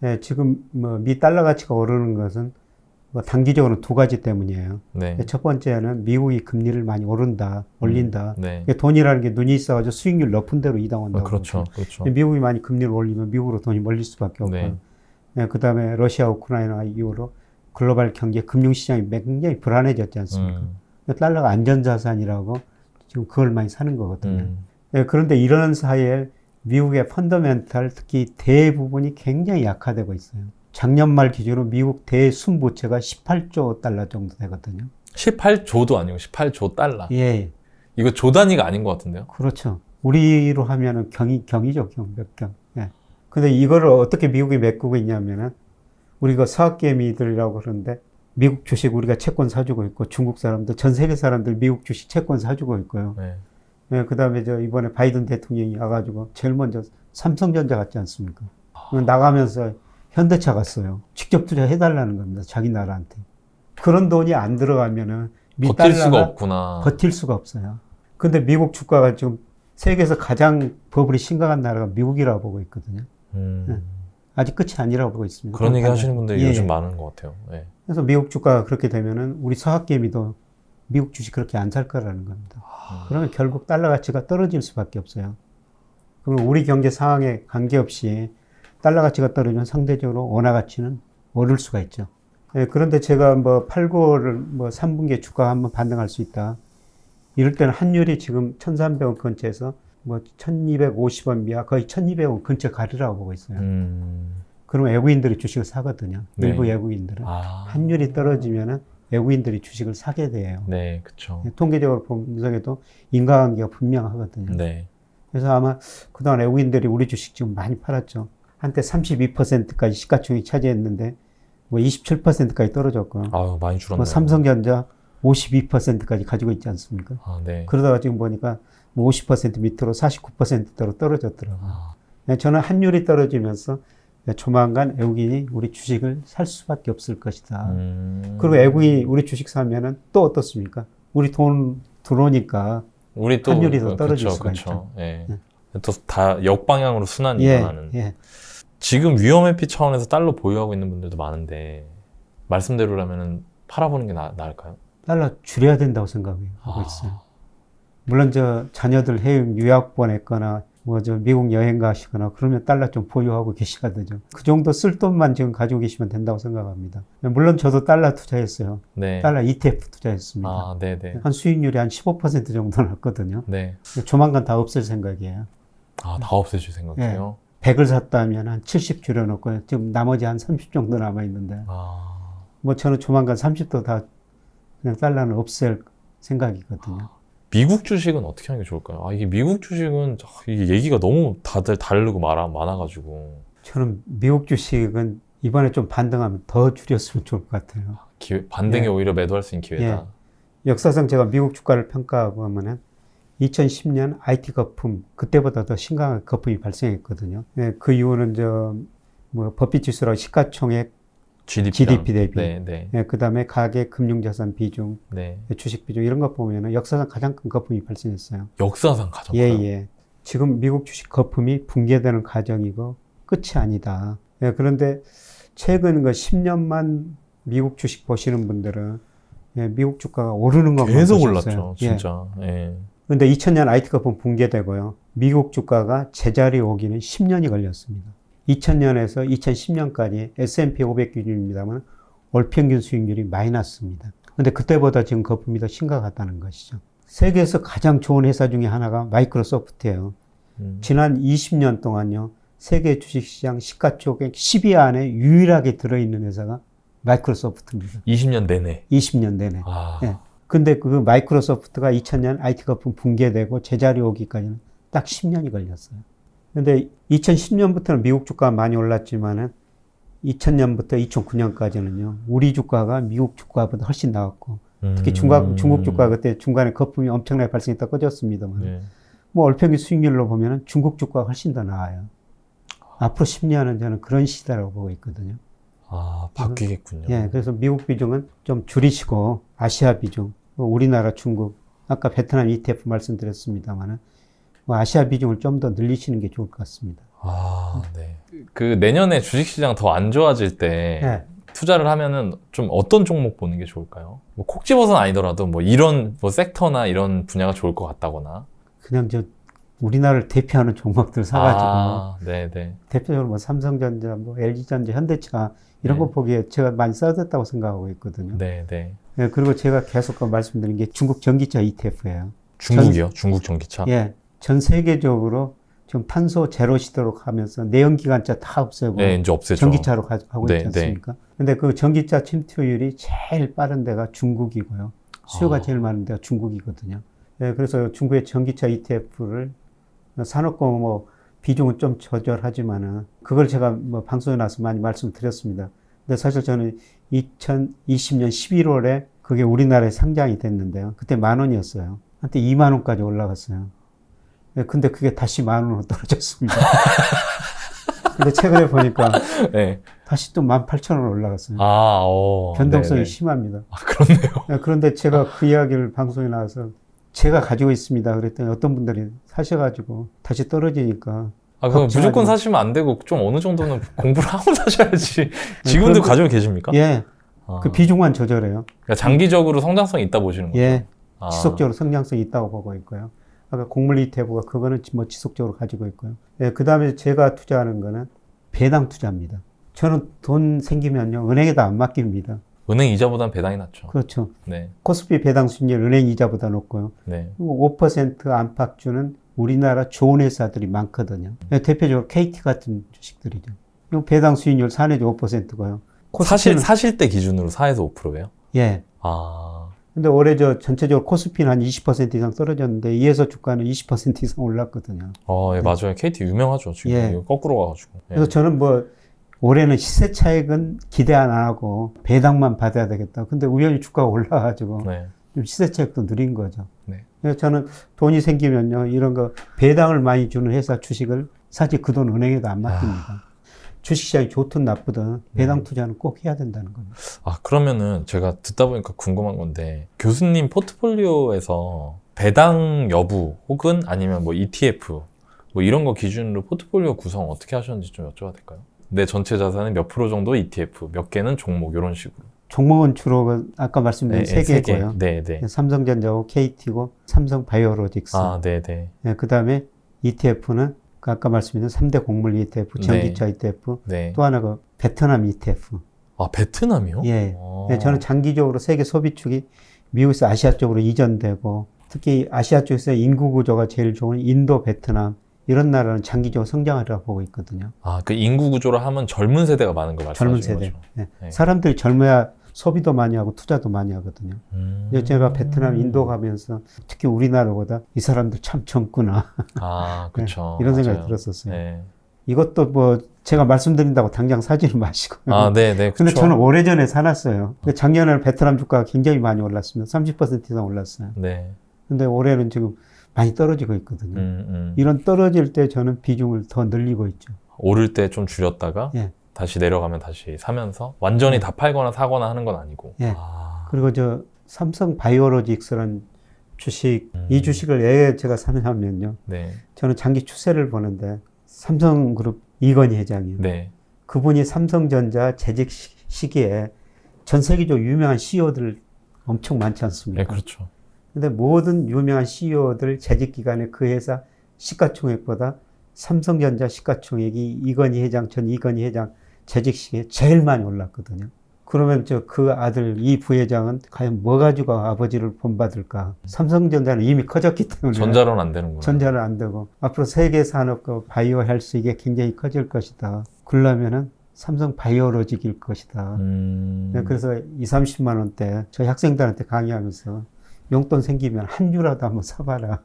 예, 지금 뭐 미 달러 가치가 오르는 것은 뭐 단기적으로 두 가지 때문이에요. 네. 첫 번째는 미국이 금리를 많이 올린다. 네. 돈이라는 게 눈이 있어가지고 수익률 높은 대로 이동한다고. 그렇죠. 미국이 많이 금리를 올리면 미국으로 돈이 몰릴 수밖에 없고. 네. 네, 그 다음에 러시아, 우크라이나 이후로 글로벌 경제, 금융시장이 굉장히 불안해졌지 않습니까? 달러가 안전자산이라고 지금 그걸 많이 사는 거거든요. 네, 그런데 이런 사이에 미국의 펀더멘탈, 특히 대부분이 굉장히 약화되고 있어요. 작년 말 기준으로 미국 대순부채가 18조 달러 정도 되거든요. 18조도 아니고 18조 달러. 예. 이거 조 단위가 아닌 것 같은데요? 그렇죠. 우리로 하면은 경이죠, 몇 경. 예. 근데 이거를 어떻게 미국이 메꾸고 있냐면은, 우리가 서학개미들이라고 그러는데, 미국 주식 우리가 채권 사주고 있고, 중국 사람들, 전 세계 사람들 미국 주식 채권 사주고 있고요. 네. 예, 그 다음에 이번에 바이든 대통령이 와가지고, 제일 먼저 삼성전자 갔지 않습니까? 나가면서 현대차 갔어요. 직접 투자해달라는 겁니다. 자기 나라한테. 그런 돈이 안 들어가면은, 버틸 수가 없구나. 버틸 수가 없어요. 근데 미국 주가가 지금 세계에서 가장 버블이 심각한 나라가 미국이라고 보고 있거든요. 아직 끝이 아니라고 보고 있습니다. 그런 얘기 하시는 분들이 예. 요즘 많은 것 같아요. 네. 그래서 미국 주가가 그렇게 되면은 우리 서학개미도 미국 주식 그렇게 안 살 거라는 겁니다. 그러면 결국 달러 가치가 떨어질 수밖에 없어요. 그럼 우리 경제 상황에 관계없이 달러 가치가 떨어지면 상대적으로 원화 가치는 오를 수가 있죠. 예, 그런데 제가 뭐 8, 9월을 뭐 3분기에 주가가 한번 반등할 수 있다. 이럴 때는 환율이 지금 1,300원 근처에서 뭐 1,250원 미하 거의 1,200원 근처 가리라고 보고 있어요. 그러면 외국인들이 주식을 사거든요. 네. 일부 외국인들은. 환율이 떨어지면은 외국인들이 주식을 사게 돼요. 네, 그렇죠. 통계적으로 분석해도 인과관계가 분명하거든요. 네. 그래서 아마 그동안 외국인들이 우리 주식 지금 많이 팔았죠. 한때 32%까지 시가총액이 차지했는데 뭐 27%까지 떨어졌고. 아유, 많이 줄었네요. 뭐 삼성전자 52%까지 가지고 있지 않습니까? 네. 그러다가 지금 보니까 뭐 50% 밑으로 49%대로 떨어졌더라고요. 저는 환율이 떨어지면서 조만간 외국인이 우리 주식을 살 수밖에 없을 것이다. 그리고 외국인이 우리 주식 사면은 또 어떻습니까? 우리 돈 들어오니까 우리 또 환율이 더 떨어질 그쵸, 수가 그쵸. 있죠. 예. 또 다 역방향으로 순환이 예, 일어나는. 예. 지금 위험회피 차원에서 달러 보유하고 있는 분들도 많은데 말씀대로라면 팔아보는 게 나을까요? 달러 줄여야 된다고 생각하고 있어요. 물론 자녀들 해외 유학 보냈거나 뭐 미국 여행 가시거나 그러면 달러 좀 보유하고 계셔야 되죠. 그 정도 쓸 돈만 지금 가지고 계시면 된다고 생각합니다. 물론 저도 달러 투자했어요. 네. 달러 ETF 투자했습니다. 네네. 한 수익률이 한 15% 정도 났거든요. 네. 조만간 다 없앨 생각이에요. 다 없애줄 생각이에요? 100을 샀다면 한 70 줄여놓고 지금 나머지 한 30 정도 남아있는데 뭐 저는 조만간 30도 다 그냥 달러는 없앨 생각이거든요. 미국 주식은 어떻게 하는 게 좋을까요? 이게 미국 주식은 이게 얘기가 너무 다들 다르고 많아가지고. 저는 미국 주식은 이번에 좀 반등하면 더 줄였으면 좋을 것 같아요. 반등이 예. 오히려 매도할 수 있는 기회다. 예. 역사상 제가 미국 주가를 평가하고 하면은 2010년 IT 거품, 그때보다 더 심각한 거품이 발생했거든요. 예, 그 이유는 버핏 지수라고 시가총액 GDP 대비, 네, 네. 예, 그 다음에 가계 금융자산 비중, 네. 주식 비중 이런 거 보면은 역사상 가장 큰 거품이 발생했어요. 역사상 가장 예, 커요. 예. 지금 미국 주식 거품이 붕괴되는 과정이고 끝이 아니다. 예, 그런데 최근 그 10년만 미국 주식 보시는 분들은 예, 미국 주가가 오르는 것만 계속 보셨어요. 올랐죠, 진짜. 예. 그런데 2000년 IT 거품 붕괴되고요. 미국 주가가 제자리에 오기는 10년이 걸렸습니다. 2000년에서 2010년까지 S&P 500 기준입니다만 월평균 수익률이 마이너스입니다. 그런데 그때보다 지금 거품이 더 심각하다는 것이죠. 세계에서 가장 좋은 회사 중에 하나가 마이크로소프트예요. 지난 20년 동안요. 세계 주식시장 시가총액 10위 안에 유일하게 들어있는 회사가 마이크로소프트입니다. 20년 내내. 20년 내내. 아. 예. 근데 그 마이크로소프트가 2000년 IT 거품 붕괴되고 제자리 오기까지는 딱 10년이 걸렸어요. 근데 2010년부터는 미국 주가가 많이 올랐지만은 2000년부터 2009년까지는요. 우리 주가가 미국 주가보다 훨씬 나았고 특히 중국 주가 그때 중간에 거품이 엄청나게 발생했다 꺼졌습니다만 네. 뭐 월평균 수익률로 보면은 중국 주가가 훨씬 더 나아요. 앞으로 10년은 저는 그런 시대라고 보고 있거든요. 아, 바뀌겠군요. 예, 그래서 미국 비중은 좀 줄이시고 아시아 비중, 우리나라, 중국, 아까 베트남 ETF 말씀드렸습니다만은 아시아 비중을 좀 더 늘리시는 게 좋을 것 같습니다. 아, 네. 그 내년에 주식시장 더 안 좋아질 때 예. 투자를 하면은 좀 어떤 종목 보는 게 좋을까요? 뭐 콕 집어서는 아니더라도 뭐 이런 뭐 섹터나 이런 분야가 좋을 것 같다거나. 그냥 우리나라를 대표하는 종목들 사가지고 아, 네네. 대표적으로 뭐 삼성전자, 뭐 LG전자, 현대차 이런 네. 거 보기에 제가 많이 써졌다고 생각하고 있거든요. 네네. 예, 그리고 제가 계속 말씀드린 게 중국 전기차 ETF예요. 중국이요? 중국 전기차? 예, 전 세계적으로 지금 탄소 제로 시대로 가면서 내연기관차 다 없애고 네, 이제 없애죠. 전기차로 가고 네, 있지 않습니까? 근데 그 전기차 침투율이 제일 빠른 데가 중국이고요. 수요가 제일 많은 데가 중국이거든요. 예, 그래서 중국의 전기차 ETF를 산업공업 뭐 비중은 좀 조절하지만은 그걸 제가 뭐 방송에 나와서 많이 말씀드렸습니다. 근데 사실 저는 2020년 11월에 그게 우리나라에 상장이 됐는데요. 그때 10,000원이었어요. 한때 20,000원까지 올라갔어요. 근데 그게 다시 10,000원으로 떨어졌습니다. 근데 최근에 보니까 네. 다시 또 18,000원 올라갔어요. 아, 변동성이 네네. 심합니다. 아, 그렇네요. 그런데 제가 그 이야기를 방송에 나와서 제가 가지고 있습니다. 그랬더니 어떤 분들이 사셔가지고 다시 떨어지니까. 아, 그럼 걱정하지 무조건 마. 사시면 안 되고 좀 어느 정도는 공부를 하고 사셔야지. 지금도 그런데- 가지고 계십니까? 예, 아, 그 비중만 조절해요. 그러니까 장기적으로 성장성이 있다 보시는 거죠? 예, 아, 지속적으로 성장성이 있다고 보고 있고요. 아까 곡물 ETF가 그거는 뭐 지속적으로 가지고 있고요. 예, 그 다음에 제가 투자하는 거는 배당 투자입니다. 저는 돈 생기면요, 은행에다 안 맡깁니다. 은행 이자보다는 배당이 낫죠. 그렇죠. 네, 코스피 배당 수익률 은행 이자보다 높고요. 네. 그리고 5% 안팎 주는 우리나라 좋은 회사들이 많거든요. 대표적으로 KT 같은 주식들이죠. 이 배당 수익률 사내지 5%고요. 사실 때 기준으로 4에서 5%예요? 예. 아, 근데 올해 전체적으로 코스피는 한 20% 이상 떨어졌는데 이 회사 주가는 20% 이상 올랐거든요. 예, 맞아요. KT 유명하죠. 지금 예. 이거 거꾸로 가가지고. 예. 그래서 저는 올해는 시세 차익은 기대 안 하고 배당만 받아야 되겠다. 근데 우연히 주가가 올라가지고 네. 좀 시세 차익도 느린 거죠. 네. 그래서 저는 돈이 생기면요, 이런 거 배당을 많이 주는 회사 주식을 사실 그 돈 은행에도 안 맡깁니다. 주식시장이 좋든 나쁘든 배당 투자는 꼭 해야 된다는 겁니다. 아, 그러면은 제가 듣다 보니까 궁금한 건데, 교수님 포트폴리오에서 배당 여부 혹은 아니면 뭐 ETF 뭐 이런 거 기준으로 포트폴리오 구성 어떻게 하셨는지 좀 여쭤봐도 될까요? 내 전체 자산의 몇 프로 정도 ETF, 몇 개는 종목 이런 식으로. 종목은 주로 아까 말씀드린 세 개고요. 네, 네. 삼성전자고 KT고 삼성바이오로직스. 아, 네, 네. 그 다음에 ETF는 아까 말씀드린 3대 곡물 ETF, 전기차 ETF, 네. 또 하나가 베트남 ETF. 아, 베트남이요? 예. 아. 저는 장기적으로 세계 소비축이 미국에서 아시아 쪽으로 이전되고 특히 아시아 쪽에서 인구 구조가 제일 좋은 인도, 베트남 이런 나라는 장기적으로 성장하리라고 보고 있거든요. 아, 그 인구 구조로 하면 젊은 세대가 많은 거 젊은 말씀하시는 세대. 거죠? 네. 네. 사람들이 젊어야 소비도 많이 하고 투자도 많이 하거든요. 제가 베트남, 인도 가면서 특히 우리나라보다 이 사람들 참 젊구나. 아, 그쵸. 이런 생각이 맞아요. 들었었어요. 네. 이것도 뭐 제가 말씀드린다고 당장 사지는 마시고요. 아, 네네. 근데 그쵸. 저는 오래전에 사놨어요. 근데 작년에는 베트남 주가가 굉장히 많이 올랐습니다. 30% 이상 올랐어요. 네. 근데 올해는 지금 많이 떨어지고 있거든요. 음. 이런 떨어질 때 저는 비중을 더 늘리고 있죠. 오를 때 좀 줄였다가 예. 다시 내려가면 다시 사면서 완전히 예. 다 팔거나 사거나 하는 건 아니고. 예. 아, 그리고 저 삼성 바이오로직스라는 주식, 이 주식을 왜 제가 사냐면요. 네. 저는 장기 추세를 보는데 삼성그룹 이건희 회장이요. 네. 그분이 삼성전자 재직 시기에 전 세계적으로 유명한 CEO들 엄청 많지 않습니까? 네, 그렇죠. 근데 모든 유명한 CEO들 재직 기간에 그 회사 시가총액보다 삼성전자 시가총액이 이건희 회장, 전 이건희 회장 재직 시기에 제일 많이 올랐거든요. 그러면 그 아들 이 부회장은 과연 뭐 가지고 아버지를 본받을까? 삼성전자는 이미 커졌기 때문에 전자로는 안 되는구나. 전자는 안 되고 앞으로 세계 산업과 바이오 헬스 이게 굉장히 커질 것이다. 그러려면은 삼성 바이오로직일 것이다. 네, 그래서 30만 원대 저희 학생들한테 강의하면서 용돈 생기면 한 주라도 한번 사봐라.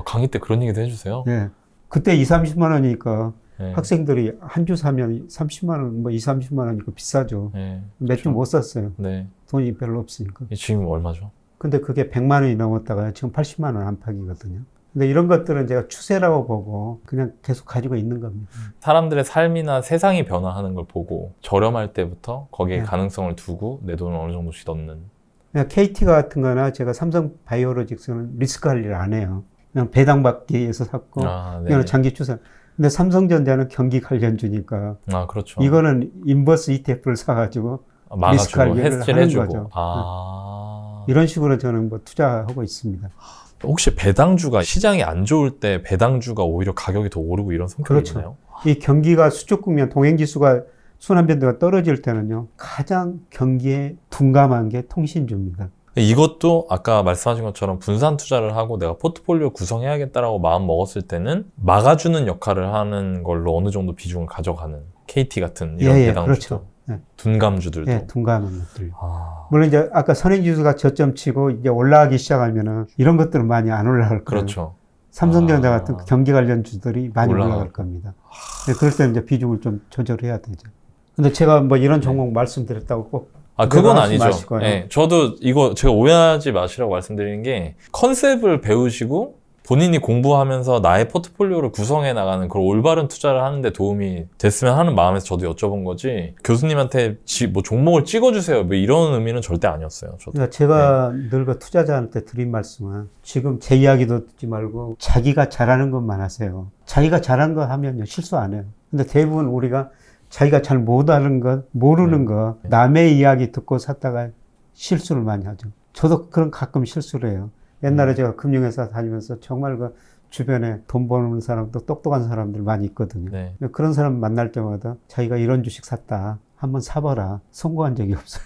강의 때 그런 얘기도 해주세요. 네. 그때 30만 원이니까 네. 학생들이 한 주 사면 30만 원, 뭐 30만 원이니까 비싸죠. 네. 몇 주 못 샀어요. 네. 돈이 별로 없으니까. 지금 얼마죠? 근데 그게 100만 원이 넘었다가 지금 80만 원 안팎이거든요. 근데 이런 것들은 제가 추세라고 보고 그냥 계속 가지고 있는 겁니다. 사람들의 삶이나 세상이 변화하는 걸 보고 저렴할 때부터 거기에 네. 가능성을 두고 내 돈을 어느 정도씩 넣는. 그냥 KT 같은 거나 제가 삼성 바이오로직스는 리스크 관리를 안 해요. 그냥 배당받기 위해서 샀고, 네. 이거는 장기 추세. 근데 삼성전자는 경기 관련주니까, 그렇죠. 이거는 인버스 ETF를 사가지고, 리스크 막아주고 관리를 해스를 하는 해주고. 거죠. 아. 이런 식으로 저는 뭐 투자하고 있습니다. 혹시 배당주가 시장이 안 좋을 때 배당주가 오히려 가격이 더 오르고 이런 성격이 그렇죠. 있나요? 이 경기가 수축 국면, 동행지수가 순환변도가 떨어질 때는요, 가장 경기에 둔감한 게 통신주입니다. 이것도 아까 말씀하신 것처럼 분산 투자를 하고 내가 포트폴리오 구성해야겠다라고 마음 먹었을 때는 막아주는 역할을 하는 걸로 어느 정도 비중을 가져가는 KT 같은 이런 배당주도 그렇죠. 예. 둔감주들도. 예, 둔감한 것들. 물론 이제 아까 선행지수가 저점 치고 이제 올라가기 시작하면은 이런 것들은 많이 안 올라갈 거예요. 그렇죠. 삼성전자 같은 경기 관련 주들이 많이 올라갈 올라갈 겁니다. 네, 그럴 때는 이제 비중을 좀 조절해야 되죠. 근데 제가 뭐 이런 종목 말씀드렸다고 꼭 그건 아니죠. 마시고요. 네, 저도 이거 제가 오해하지 마시라고 말씀드리는 게 컨셉을 배우시고 본인이 공부하면서 나의 포트폴리오를 구성해 나가는 그런 올바른 투자를 하는데 도움이 됐으면 하는 마음에서 저도 여쭤본 거지 교수님한테 뭐 종목을 찍어주세요 뭐 이런 의미는 절대 아니었어요. 저도. 그러니까 제가 늘 그 투자자한테 드린 말씀은 지금 제 이야기도 듣지 말고 자기가 잘하는 것만 하세요. 자기가 잘하는 거 하면요 실수 안 해요. 근데 대부분 우리가 자기가 잘 못하는 것, 모르는 것, 남의 이야기 듣고 샀다가 실수를 많이 하죠. 저도 그런 가끔 실수를 해요. 옛날에 제가 금융회사 다니면서 정말 그 주변에 돈 버는 사람도 똑똑한 사람들 많이 있거든요. 네. 그런 사람 만날 때마다 자기가 이런 주식 샀다. 한번 사봐라. 성공한 적이 없어요.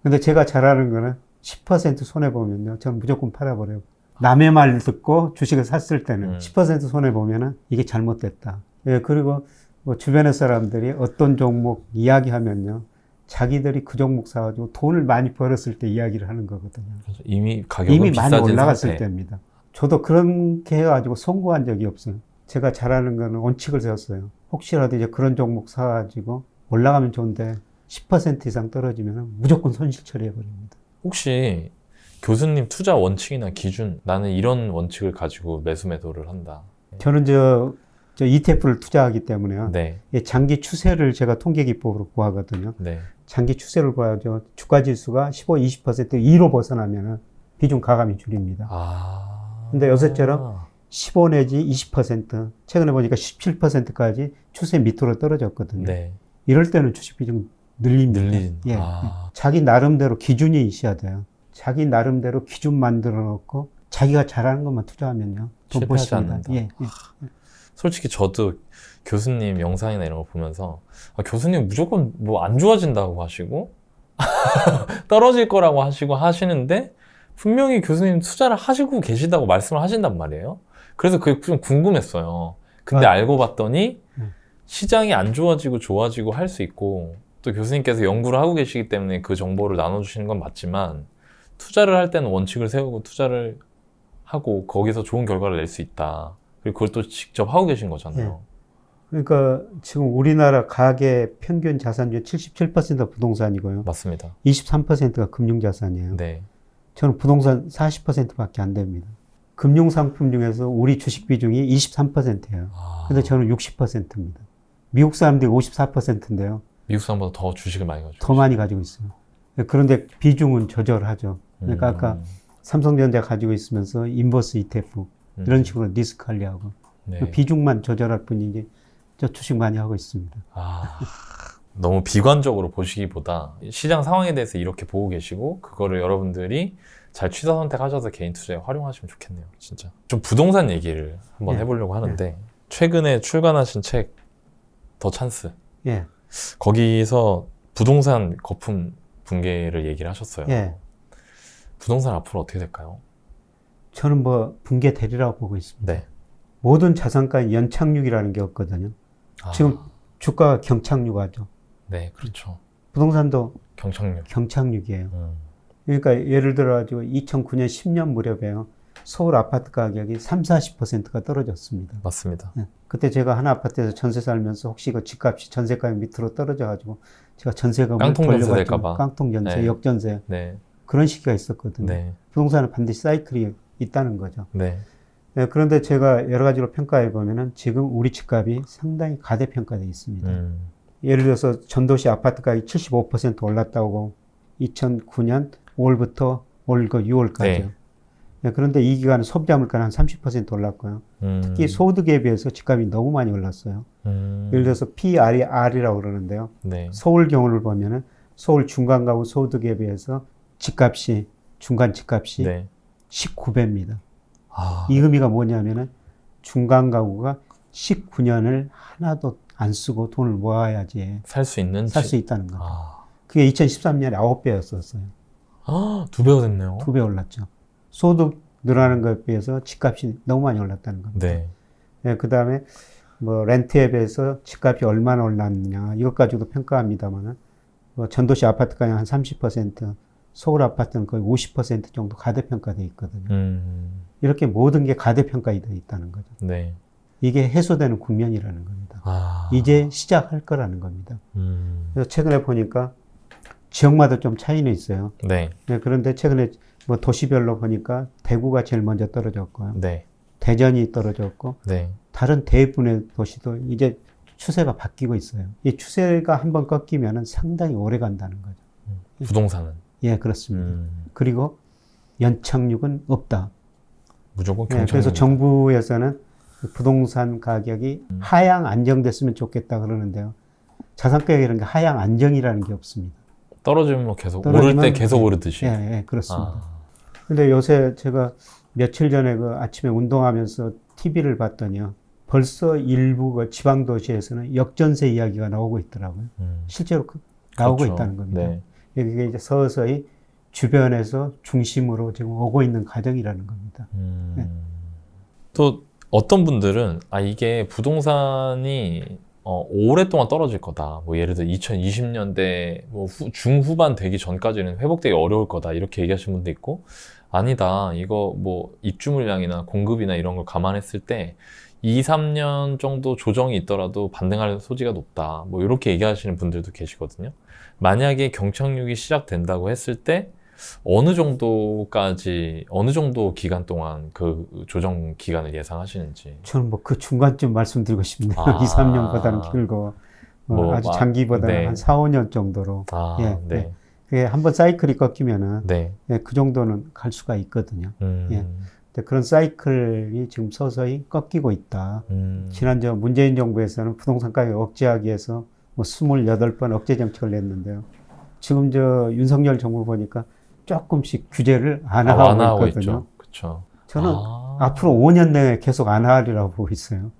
근데 제가 잘하는 거는 10% 손해보면요. 저는 무조건 팔아버려요. 남의 말 듣고 주식을 샀을 때는 10% 손해보면은 이게 잘못됐다. 예, 그리고 뭐 주변의 사람들이 어떤 종목 이야기하면요. 자기들이 그 종목 사가지고 돈을 많이 벌었을 때 이야기를 하는 거거든요. 이미 가격은 이미 비싸진 많이 올라갔을 상태. 때입니다. 저도 그렇게 해가지고 성공한 적이 없어요. 제가 잘하는 거는 원칙을 세웠어요. 혹시라도 이제 그런 종목 사가지고 올라가면 좋은데 10% 이상 떨어지면 무조건 손실 처리해버립니다. 혹시 교수님 투자 원칙이나 기준 나는 이런 원칙을 가지고 매수 매도를 한다. 저는 저 ETF를 투자하기 때문에요. 네. 장기 추세를 제가 통계 기법으로 구하거든요. 네. 장기 추세를 구하죠. 주가 지수가 15, 20% 2로 벗어나면 비중 가감이 줄입니다. 근데 요새처럼 15 내지 20%, 최근에 보니까 17%까지 추세 밑으로 떨어졌거든요. 네. 이럴 때는 주식 비중 늘립니다. 예. 자기 나름대로 기준이 있어야 돼요. 자기 나름대로 기준 만들어 놓고 자기가 잘하는 것만 투자하면요. 돈 실패하지 버십니다. 않는다. 예. 솔직히 저도 교수님 영상이나 이런 거 보면서 교수님 무조건 뭐 안 좋아진다고 하시고 떨어질 거라고 하시고 하시는데 분명히 교수님 투자를 하시고 계시다고 말씀을 하신단 말이에요. 그래서 그게 좀 궁금했어요. 근데 알고 봤더니 시장이 안 좋아지고 좋아지고 할 수 있고 또 교수님께서 연구를 하고 계시기 때문에 그 정보를 나눠주시는 건 맞지만 투자를 할 때는 원칙을 세우고 투자를 하고 거기서 좋은 결과를 낼 수 있다. 그리고 그걸 또 직접 하고 계신 거잖아요. 그러니까 지금 우리나라 가계 평균 자산 중 77%가 부동산이고요. 맞습니다. 23%가 금융자산이에요. 네. 저는 부동산 40%밖에 안 됩니다. 금융상품 중에서 우리 주식 비중이 23%예요. 근데 저는 60%입니다. 미국 사람들이 54%인데요. 미국 사람보다 더 주식을 많이 가지고 더 많이 가지고 있어요. 그런데 비중은 조절하죠. 그러니까 아까 삼성전자 가지고 있으면서 인버스 ETF 이런 식으로 리스크 관리하고 네. 비중만 조절할 뿐이지 저 주식 많이 하고 있습니다. 너무 비관적으로 보시기보다 시장 상황에 대해서 이렇게 보고 계시고 그거를 여러분들이 잘 취사 선택하셔서 개인 투자에 활용하시면 좋겠네요. 진짜. 좀 부동산 얘기를 한번 해보려고 하는데 최근에 출간하신 책 더 찬스. 예. 거기서 부동산 거품 붕괴를 얘기를 하셨어요. 예. 부동산 앞으로 어떻게 될까요? 저는 뭐 붕괴 되리라고 보고 있습니다. 네. 모든 자산가의 연착륙이라는 게 없거든요. 지금 주가가 경착륙하죠. 네, 그렇죠. 부동산도 경착륙. 경착륙이에요. 그러니까 예를 들어 가지고 2009년 10년 무렵에요. 서울 아파트 가격이 30-40%가 떨어졌습니다. 맞습니다. 네. 그때 제가 한 아파트에서 전세 살면서 혹시 그 집값이 전세가격 밑으로 떨어져 가지고 제가 전세금을 깡통 전세 될까 봐. 깡통 전세, 네. 역전세 네. 그런 시기가 있었거든요. 네. 부동산은 반드시 사이클이 있다는 거죠. 네. 네, 그런데 제가 여러 가지로 평가해 보면은 지금 우리 집값이 상당히 가대평가되어 있습니다. 예를 들어서 전도시 아파트 가격이 75% 올랐다고 2009년 5월부터 올 6월까지요. 네. 네, 그런데 이 기간은 소비자 물가는 한 30% 올랐고요. 특히 소득에 비해서 집값이 너무 많이 올랐어요. 예를 들어서 PR이라고 그러는데요. 네. 서울 경우를 보면은 서울 중간 가구 소득에 비해서 집값이 중간 집값이 네. 19배입니다. 이 의미가 뭐냐면은 중간 가구가 19년을 하나도 안 쓰고 돈을 모아야지 살 수 있는 살 수 있다는 거죠. 그게 2013년에 9배였었어요. 2배가 됐네요. 2배 올랐죠. 소득 늘어나는 것에 비해서 집값이 너무 많이 올랐다는 겁니다. 네. 네, 그 다음에 뭐 렌트에 비해서 집값이 얼마나 올랐느냐 이것 가지고도 평가합니다만은 뭐 전도시 아파트 가격 한 30%, 서울 아파트는 거의 50% 정도 가대평가되어 있거든요. 이렇게 모든 게 가대평가되어 있다는 거죠. 네. 이게 해소되는 국면이라는 겁니다. 이제 시작할 거라는 겁니다. 그래서 최근에 보니까 지역마다 좀 차이는 있어요. 네. 네, 그런데 최근에 뭐 도시별로 보니까 대구가 제일 먼저 떨어졌고요. 네. 대전이 떨어졌고 네. 다른 대부분의 도시도 이제 추세가 바뀌고 있어요. 이 추세가 한번 꺾이면은 상당히 오래 간다는 거죠. 부동산은? 예, 그렇습니다. 그리고 연착륙은 없다. 무조건 네, 경착륙. 그래서 정부에서는 부동산 가격이 하향 안정됐으면 좋겠다 그러는데요. 자산 가격이라는 게 하향 안정이라는 게 없습니다. 떨어지면 뭐 계속 떨어지면, 오를 때 계속 오르듯이. 예, 예, 그렇습니다. 근데 요새 제가 며칠 전에 그 아침에 운동하면서 TV를 봤더니요. 벌써 일부 그 지방 도시에서는 역전세 이야기가 나오고 있더라고요. 실제로 나오고 그렇죠. 있다는 겁니다. 네. 이게 이제 서서히 주변에서 중심으로 지금 오고 있는 과정이라는 겁니다. 네. 또 어떤 분들은 이게 부동산이 오랫동안 떨어질 거다. 뭐 예를 들어 2020년대 뭐 중후반 되기 전까지는 회복되기 어려울 거다. 이렇게 얘기하시는 분도 있고 아니다. 이거 뭐 입주 물량이나 공급이나 이런 걸 감안했을 때 2, 3년 정도 조정이 있더라도 반등할 소지가 높다. 뭐 이렇게 얘기하시는 분들도 계시거든요. 만약에 경착륙이 시작된다고 했을 때 어느 정도 기간 동안 그 조정 기간을 예상하시는지. 저는 뭐 그 중간쯤 말씀드리고 싶네요. 2, 3년보다는 길고 아주 장기보다는 네. 한 4, 5년 정도로. 예, 네. 예. 그게 한번 사이클이 꺾이면은 네. 예, 그 정도는 갈 수가 있거든요. 예. 근데 그런 사이클이 지금 서서히 꺾이고 있다. 지난 저 문재인 정부에서는 부동산 가격 억제하기 위해서 뭐 28번 억제 정책을 냈는데요. 지금 저 윤석열 정부 보니까 조금씩 규제를 완화하고 있거든요. 그렇죠. 저는 앞으로 5년 내에 계속 완화하리라고 보고 있어요.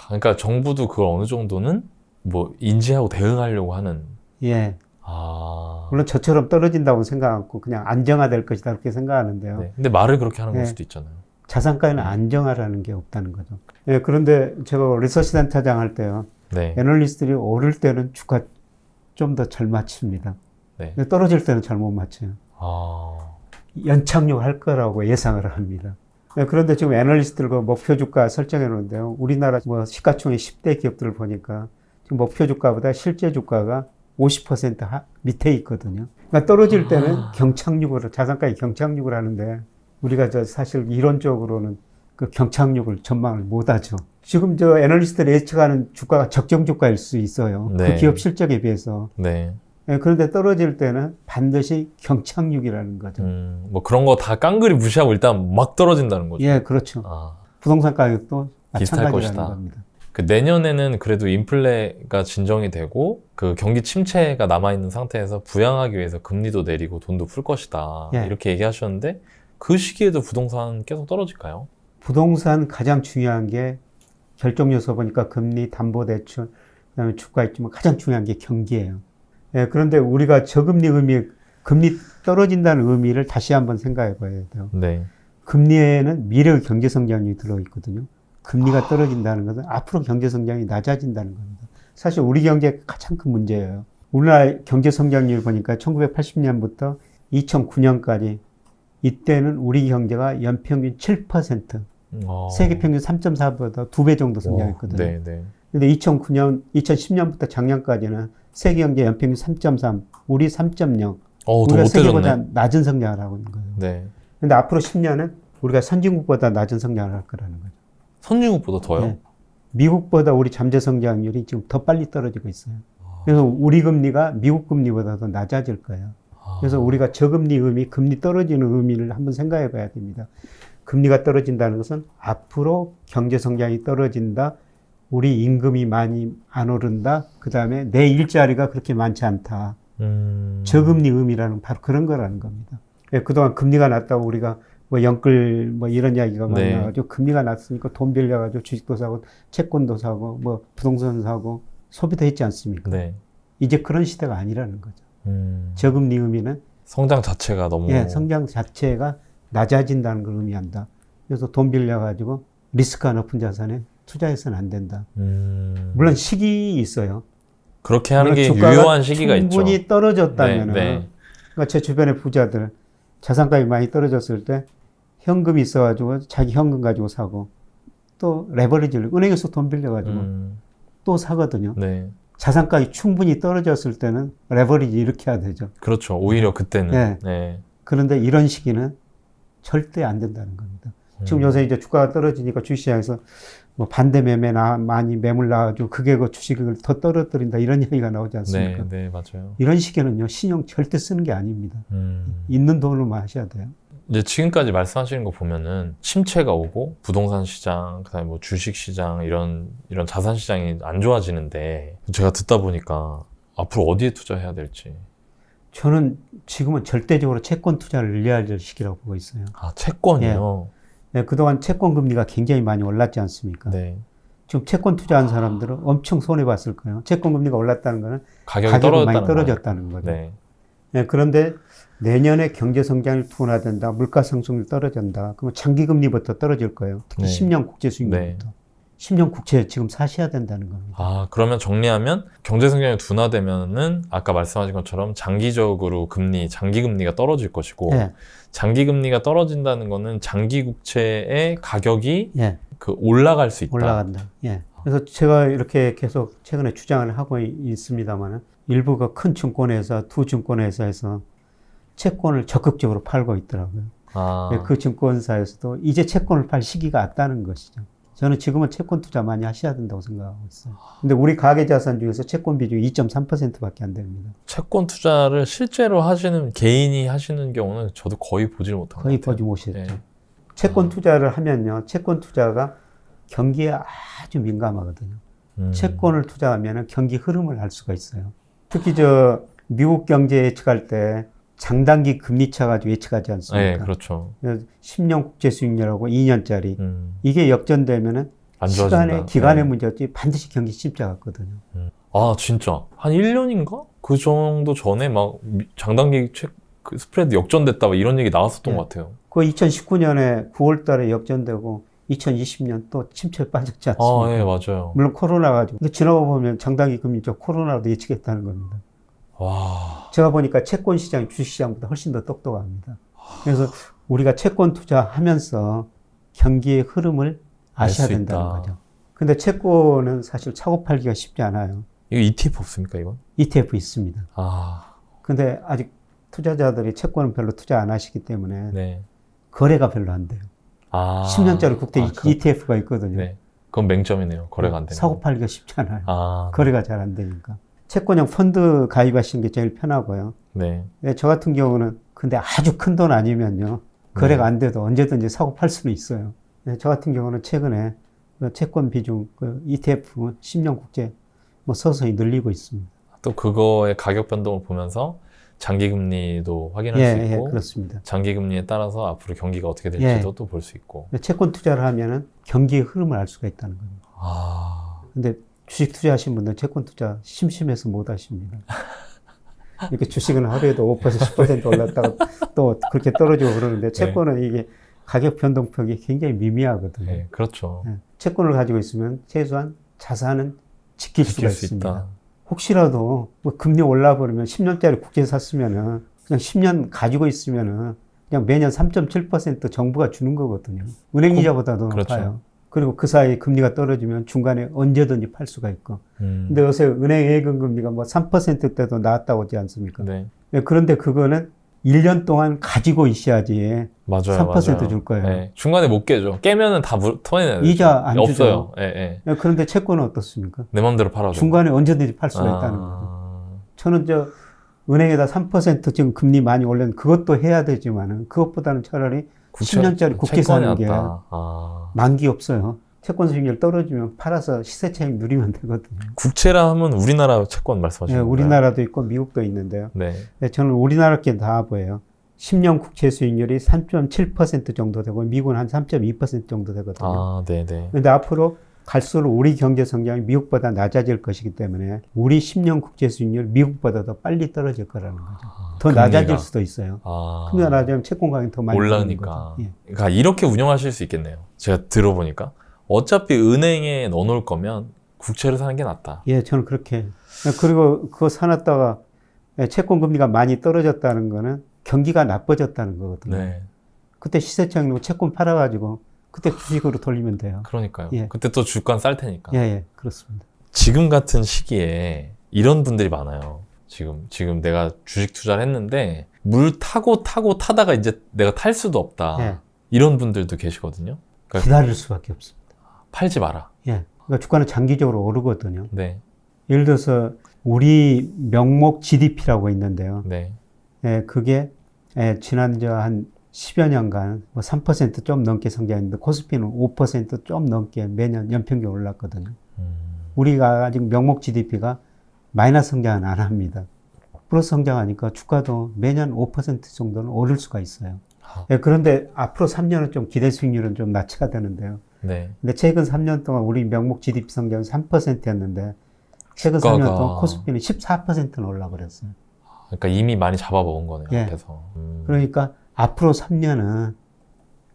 그러니까 정부도 그걸 어느 정도는 뭐 인지하고 대응하려고 하는. 예. 물론 저처럼 떨어진다고 생각 않고 그냥 안정화될 것이다 그렇게 생각하는데요. 네. 근데 말을 그렇게 하는 걸 수도 있잖아요. 자산가에는 안정화라는 게 없다는 거죠. 예, 그런데 제가 리서치 센터장 할 때요. 네. 애널리스트들이 오를 때는 주가 좀 더 잘 맞춥니다. 네. 떨어질 때는 잘 못 맞춰요. 연착륙 할 거라고 예상을 합니다. 네, 그런데 지금 애널리스트들과 목표 주가 설정해 놓은데요. 우리나라 뭐 시가총액 10대 기업들을 보니까 지금 목표 주가보다 실제 주가가 50% 밑에 있거든요. 그러니까 떨어질 때는 경착륙으로, 자산가의 경착륙을 하는데 우리가 사실 이론적으로는 그 경착륙을 전망을 못 하죠. 지금 애널리스트들이 예측하는 주가가 적정 주가일 수 있어요. 네. 그 기업 실적에 비해서. 네. 네, 그런데 떨어질 때는 반드시 경착륙이라는 거죠. 뭐 그런 거 다 깡그리 무시하고 일단 막 떨어진다는 거죠. 예, 그렇죠. 아, 부동산 가격도 비슷할 마찬가지라는 것이다. 겁니다. 그 내년에는 그래도 인플레가 진정이 되고 그 경기 침체가 남아있는 상태에서 부양하기 위해서 금리도 내리고 돈도 풀 것이다. 예. 이렇게 얘기하셨는데 그 시기에도 부동산 계속 떨어질까요? 부동산 가장 중요한 게 결정 요소 보니까 금리, 담보대출, 그다음에 주가 있지만 가장 중요한 게 경기예요. 예, 그런데 우리가 저금리 금리 떨어진다는 의미를 다시 한번 생각해 봐야 돼요. 네. 금리에는 미래 경제 성장률이 들어있거든요. 금리가 떨어진다는 것은 앞으로 경제 성장이 낮아진다는 겁니다. 사실 우리 경제가 가장 큰 문제예요. 우리나라 경제 성장률 보니까 1980년부터 2009년까지 이때는 우리 경제가 연평균 7%, 세계 평균 3.4보다 2배 정도 성장했거든요. 네, 네. 근데 2010년부터 작년까지는 세계 경제 연평균 3.3, 우리 3.0. 더 우리가 세계보다 못해졌네. 낮은 성장을 하고 있는 거예요. 네. 근데 앞으로 10년은 우리가 선진국보다 낮은 성장을 할 거라는 거죠. 선진국보다 더요? 네. 미국보다 우리 잠재 성장률이 지금 더 빨리 떨어지고 있어요. 그래서 우리 금리가 미국 금리보다 더 낮아질 거예요. 그래서 우리가 저금리 의미, 금리 떨어지는 의미를 한번 생각해 봐야 됩니다. 금리가 떨어진다는 것은 앞으로 경제 성장이 떨어진다. 우리 임금이 많이 안 오른다. 그 다음에 내 일자리가 그렇게 많지 않다. 저금리 의미라는 바로 그런 거라는 겁니다. 그동안 금리가 낮다고 우리가 뭐 영끌 뭐 이런 이야기가 많이 네. 나가지고 금리가 낮으니까 돈 빌려가지고 주식도 사고 채권도 사고 뭐 부동산 사고 소비도 했지 않습니까? 네. 이제 그런 시대가 아니라는 거죠. 음. 저금리 의미는 성장 자체가 너무 성장 자체가 낮아진다는 걸 의미한다. 그래서 돈 빌려가지고 리스크가 높은 자산에 투자해서는 안 된다. 물론 시기 있어요. 그렇게 하는 게 주가가 유효한 시기가 있죠. 충분히 떨어졌다면은 네. 그러니까 제 주변의 부자들 자산가격이 많이 떨어졌을 때 현금이 있어가지고 자기 현금 가지고 사고 또 레버리지를 은행에서 돈 빌려가지고 또 사거든요. 네. 자산가격이 충분히 떨어졌을 때는 레버리지 이렇게 해야 되죠. 그렇죠. 오히려 그때는. 네. 네. 그런데 이런 시기는 절대 안 된다는 겁니다. 지금 요새 이제 주가가 떨어지니까 주식시장에서 뭐 반대 매매 많이 매물 나와가지고 그게 그 주식을 더 떨어뜨린다 이런 얘기가 나오지 않습니까? 네, 네, 맞아요. 이런 시기는요 신용 절대 쓰는 게 아닙니다. 있는 돈으로만 하셔야 돼요. 이제 지금까지 말씀하시는 거 보면은 침체가 오고 부동산 시장, 그다음에 뭐 주식 시장 이런 자산 시장이 안 좋아지는데 제가 듣다 보니까 앞으로 어디에 투자해야 될지. 저는 지금은 절대적으로 채권 투자를 늘려야 될 시기라고 보고 있어요. 아, 채권이요? 네, 그동안 채권 금리가 굉장히 많이 올랐지 않습니까? 네. 지금 채권 투자한 사람들은 엄청 손해봤을 거예요. 채권 금리가 올랐다는 거는 가격이 많이 떨어졌다는 거죠. 네. 네, 그런데 내년에 경제 성장이 둔화된다, 물가 상승률 떨어진다. 그러면 장기 금리부터 떨어질 거예요. 특히 네. 10년 국채 수익률부터. 10년 국채 지금 사셔야 된다는 겁니다. 아, 그러면 정리하면 경제 성장이 둔화되면은 아까 말씀하신 것처럼 장기적으로 장기 금리가 떨어질 것이고 네. 장기 금리가 떨어진다는 거는 장기 국채의 가격이 예, 그 올라갈 수 있다. 올라간다. 예. 그래서 제가 이렇게 계속 최근에 주장을 하고 있습니다만 일부가 큰 증권회사, 두 증권회사에서 채권을 적극적으로 팔고 있더라고요. 아, 그 증권사에서도 이제 채권을 팔 시기가 왔다는 것이죠. 저는 지금은 채권 투자 많이 하셔야 된다고 생각하고 있어요. 근데 우리 가계자산 중에서 채권 비중이 2.3%밖에 안 됩니다. 채권 투자를 실제로 하시는 개인이 하시는 경우는 저도 거의 보질 못한 것 거의 같아요. 보지 못했죠. 네. 채권 투자를 하면요. 채권 투자가 경기에 아주 민감하거든요. 채권을 투자하면 경기 흐름을 알 수가 있어요. 특히 미국 경제 예측할 때 장단기 금리 차 가지고 예측하지 않습니까? 네, 그렇죠. 10년 국제 수익률하고 2년짜리 이게 역전되면은 안 좋아진다. 시간의 기간의 네. 문제였지 반드시 경기 침체 같거든요. 아, 진짜 한 1년인가? 그 정도 전에 막 장단기 그 스프레드 역전됐다 막 이런 얘기 나왔었던 네. 것 같아요. 그 2019년에 9월 달에 역전되고 2020년 또 침체에 빠졌지 않습니까? 아, 예, 맞아요. 물론 코로나 가지고. 근데 지나고 보면 장단기 금리죠. 코로나도 예측했다는 겁니다. 와, 제가 보니까 채권 시장이 주식 시장보다 훨씬 더 똑똑합니다. 그래서 우리가 채권 투자하면서 경기의 흐름을 아셔야 수 된다는 있다. 거죠. 근데 채권은 사실 사고 팔기가 쉽지 않아요. 이거 ETF 없습니까, 이건? ETF 있습니다. 아, 근데 아직 투자자들이 채권은 별로 투자 안 하시기 때문에 네. 거래가 별로 안 돼요. 아. 10년짜리 국대 ETF가 있거든요. 네. 그건 맹점이네요. 거래가 안 되는. 사고 팔기가 쉽지 않아요. 아, 거래가 잘 안 되니까. 채권형 펀드 가입하시는 게 제일 편하고요. 네. 네, 저 같은 경우는 근데 아주 큰 돈 아니면요. 거래가 안 돼도 언제든지 사고 팔 수는 있어요. 네, 저 같은 경우는 최근에 그 채권 비중, ETF 10년 국제 뭐 서서히 늘리고 있습니다. 또 그거의 가격 변동을 보면서 장기금리도 확인할 수 예, 있고, 그렇습니다. 장기금리에 따라서 앞으로 경기가 어떻게 될지도 또 볼 수 있고. 채권 투자를 하면은 경기의 흐름을 알 수가 있다는 겁니다. 아, 근데 주식 투자하신 분들 채권 투자 심심해서 못 하십니다. 이렇게 주식은 하루에도 5% 10% 올랐다가 또 그렇게 떨어지고 그러는데 채권은 이게 가격 변동폭이 굉장히 미미하거든요. 네, 그렇죠. 채권을 가지고 있으면 최소한 자산은 지킬 수가 수 있습니다. 있다. 혹시라도 뭐 금리 올라버리면 10년짜리 국채 샀으면은 그냥 10년 가지고 있으면은 그냥 매년 3.7% 정부가 주는 거거든요. 은행 이자보다도 그렇죠. 높아요. 그리고 그 사이 금리가 떨어지면 중간에 언제든지 팔 수가 있고. 근데 요새 은행 예금 금리가 뭐 3%대도 나왔다고 하지 않습니까? 네. 그런데 그거는 1년 동안 가지고 있어야지 맞아요. 3% 맞아요. 줄 거예요. 네. 중간에 못 깨죠. 깨면은 다 토해내야 돼요. 이자 안 주죠. 없어요. 예, 예. 그런데 채권은 어떻습니까? 내 맘대로 팔아도. 중간에 언제든지 팔 수가 있다는 거죠. 저는 은행에다 3% 지금 금리 많이 올렸는데 그것도 해야 되지만은 그것보다는 차라리 10년짜리 국채 사는 게 만기 없어요. 채권 수익률 떨어지면 팔아서 시세 차익 누리면 되거든요. 국채라 하면 우리나라 채권 말씀하시는 네, 건가요? 우리나라도 있고 미국도 있는데요. 네. 네, 저는 우리나라 게 다 보여요. 10년 국채 수익률이 3.7% 정도 되고 미국은 한 3.2% 정도 되거든요. 아, 네네. 근데 앞으로 갈수록 우리 경제 성장이 미국보다 낮아질 것이기 때문에 우리 10년 국채 수익률 미국보다 더 빨리 떨어질 거라는 거죠. 더 금리가. 낮아질 수도 있어요. 금리가 낮으면 채권 가격이 더 많이 올라니까. 예. 그러니까 이렇게 운영하실 수 있겠네요. 제가 들어보니까. 어차피 은행에 넣어놓을 거면 국채를 사는 게 낫다. 예, 저는 그렇게. 그리고 그거 사놨다가 채권 금리가 많이 떨어졌다는 거는 경기가 나빠졌다는 거거든요. 네. 그때 시세차익 놓고 채권 팔아가지고 그때 주식으로 돌리면 돼요. 그러니까요. 예. 그때 또 주가는 쌀 테니까. 예, 예, 그렇습니다. 지금 같은 시기에 이런 분들이 많아요. 지금 내가 주식 투자를 했는데 물 타다가 이제 내가 탈 수도 없다. 예. 이런 분들도 계시거든요. 그러니까 기다릴 수밖에 없습니다. 팔지 마라. 예. 그러니까 주가는 장기적으로 오르거든요. 네. 예를 들어서 우리 명목 GDP라고 있는데요. 네. 예, 그게 지난 한 10여 년간 뭐 3% 좀 넘게 성장했는데 코스피는 5%좀 넘게 매년 연평균 올랐거든요. 우리가 아직 명목 GDP가 마이너스 성장은 안 합니다. 플러스 성장하니까 주가도 매년 5% 정도는 오를 수가 있어요. 예, 그런데 앞으로 3년은 좀 기대 수익률은 좀 낮춰야 되는데요. 네. 근데 최근 3년 동안 우리 명목 GDP 성장이 3%였는데 최근 3년 동안 코스피는 14%는 올라버렸어요. 그러니까 이미 많이 잡아먹은 거네요. 예. 앞에서. 그러니까 앞으로 3년은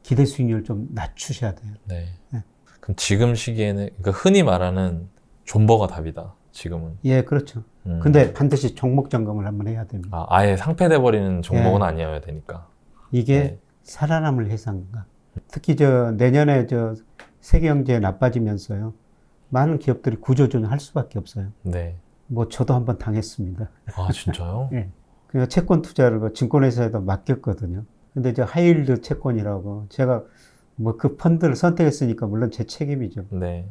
기대 수익률 좀 낮추셔야 돼요. 네. 예. 그럼 지금 시기에는 그러니까 흔히 말하는 존버가 답이다. 지금은. 예, 그렇죠. 근데 반드시 종목 점검을 한번 해야 됩니다. 아예 상폐돼 버리는 종목은 아니어야 되니까. 이게 네. 살아남을 회사인가? 특히 내년에 세계 경제 나빠지면서요. 많은 기업들이 구조조정 할 수밖에 없어요. 네. 뭐 저도 한번 당했습니다. 아 진짜요? 예. 그러니까 채권 투자를 증권회사에다 맡겼거든요. 근데 하이힐드 채권이라고 제가 뭐 그 펀드를 선택했으니까 물론 제 책임이죠. 네.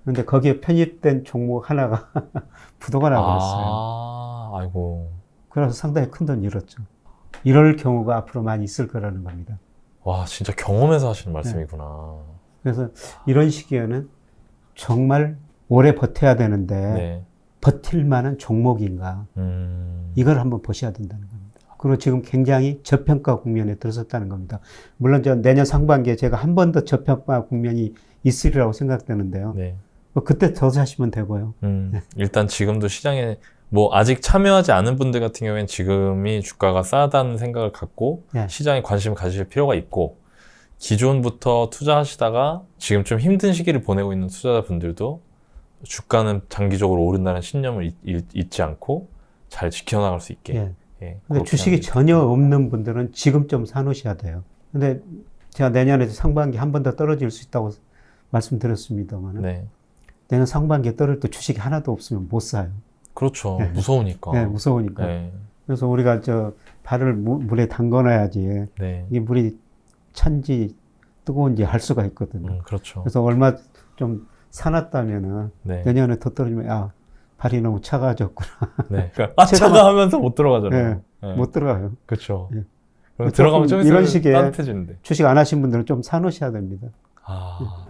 근데 거기에 편입된 종목 하나가 부도가 나버렸어요. 아, 아이고. 그래서 상당히 큰 돈 잃었죠. 이럴 경우가 앞으로 많이 있을 거라는 겁니다. 와, 진짜 경험해서 하시는 말씀이구나. 그래서 이런 시기에는 정말 오래 버텨야 되는데 네. 버틸 만한 종목인가 이걸 한번 보셔야 된다는 겁니다. 그리고 지금 굉장히 저평가 국면에 들어섰다는 겁니다. 물론 내년 상반기에 제가 한 번 더 저평가 국면이 있으리라고 생각되는데요. 네. 그때 더 사시면 되고요. 일단 지금도 시장에 뭐 아직 참여하지 않은 분들 같은 경우에는 지금이 주가가 싸다는 생각을 갖고 네. 시장에 관심을 가지실 필요가 있고, 기존부터 투자하시다가 지금 좀 힘든 시기를 보내고 있는 투자자분들도 주가는 장기적으로 오른다는 신념을 잊지 않고 잘 지켜나갈 수 있게. 예. 예, 근데 주식이 전혀 없는 분들은 지금 좀 사놓으셔야 돼요. 근데 제가 내년에 상반기 한 번 더 떨어질 수 있다고 말씀드렸습니다만 네. 내년 상반기에 떨어질 때 주식이 하나도 없으면 못 사요. 그렇죠. 네. 무서우니까. 네, 무서우니까. 네. 그래서 우리가 발을 물에 담궈놔야지 네. 이게 물이 찬지 뜨거운지 할 수가 있거든요. 그렇죠. 그래서 얼마 좀 사놨다면은 네. 내년에 더 떨어지면 발이 너무 차가워졌구나. 네. 그러니까 차가 하면서 못 들어가잖아요. 네, 네. 못 들어가요. 그렇죠. 예. 그럼 들어가면 좀 이런 있으면 식의 따뜻해지는데. 주식 안 하신 분들은 좀 사놓으셔야 됩니다. 아,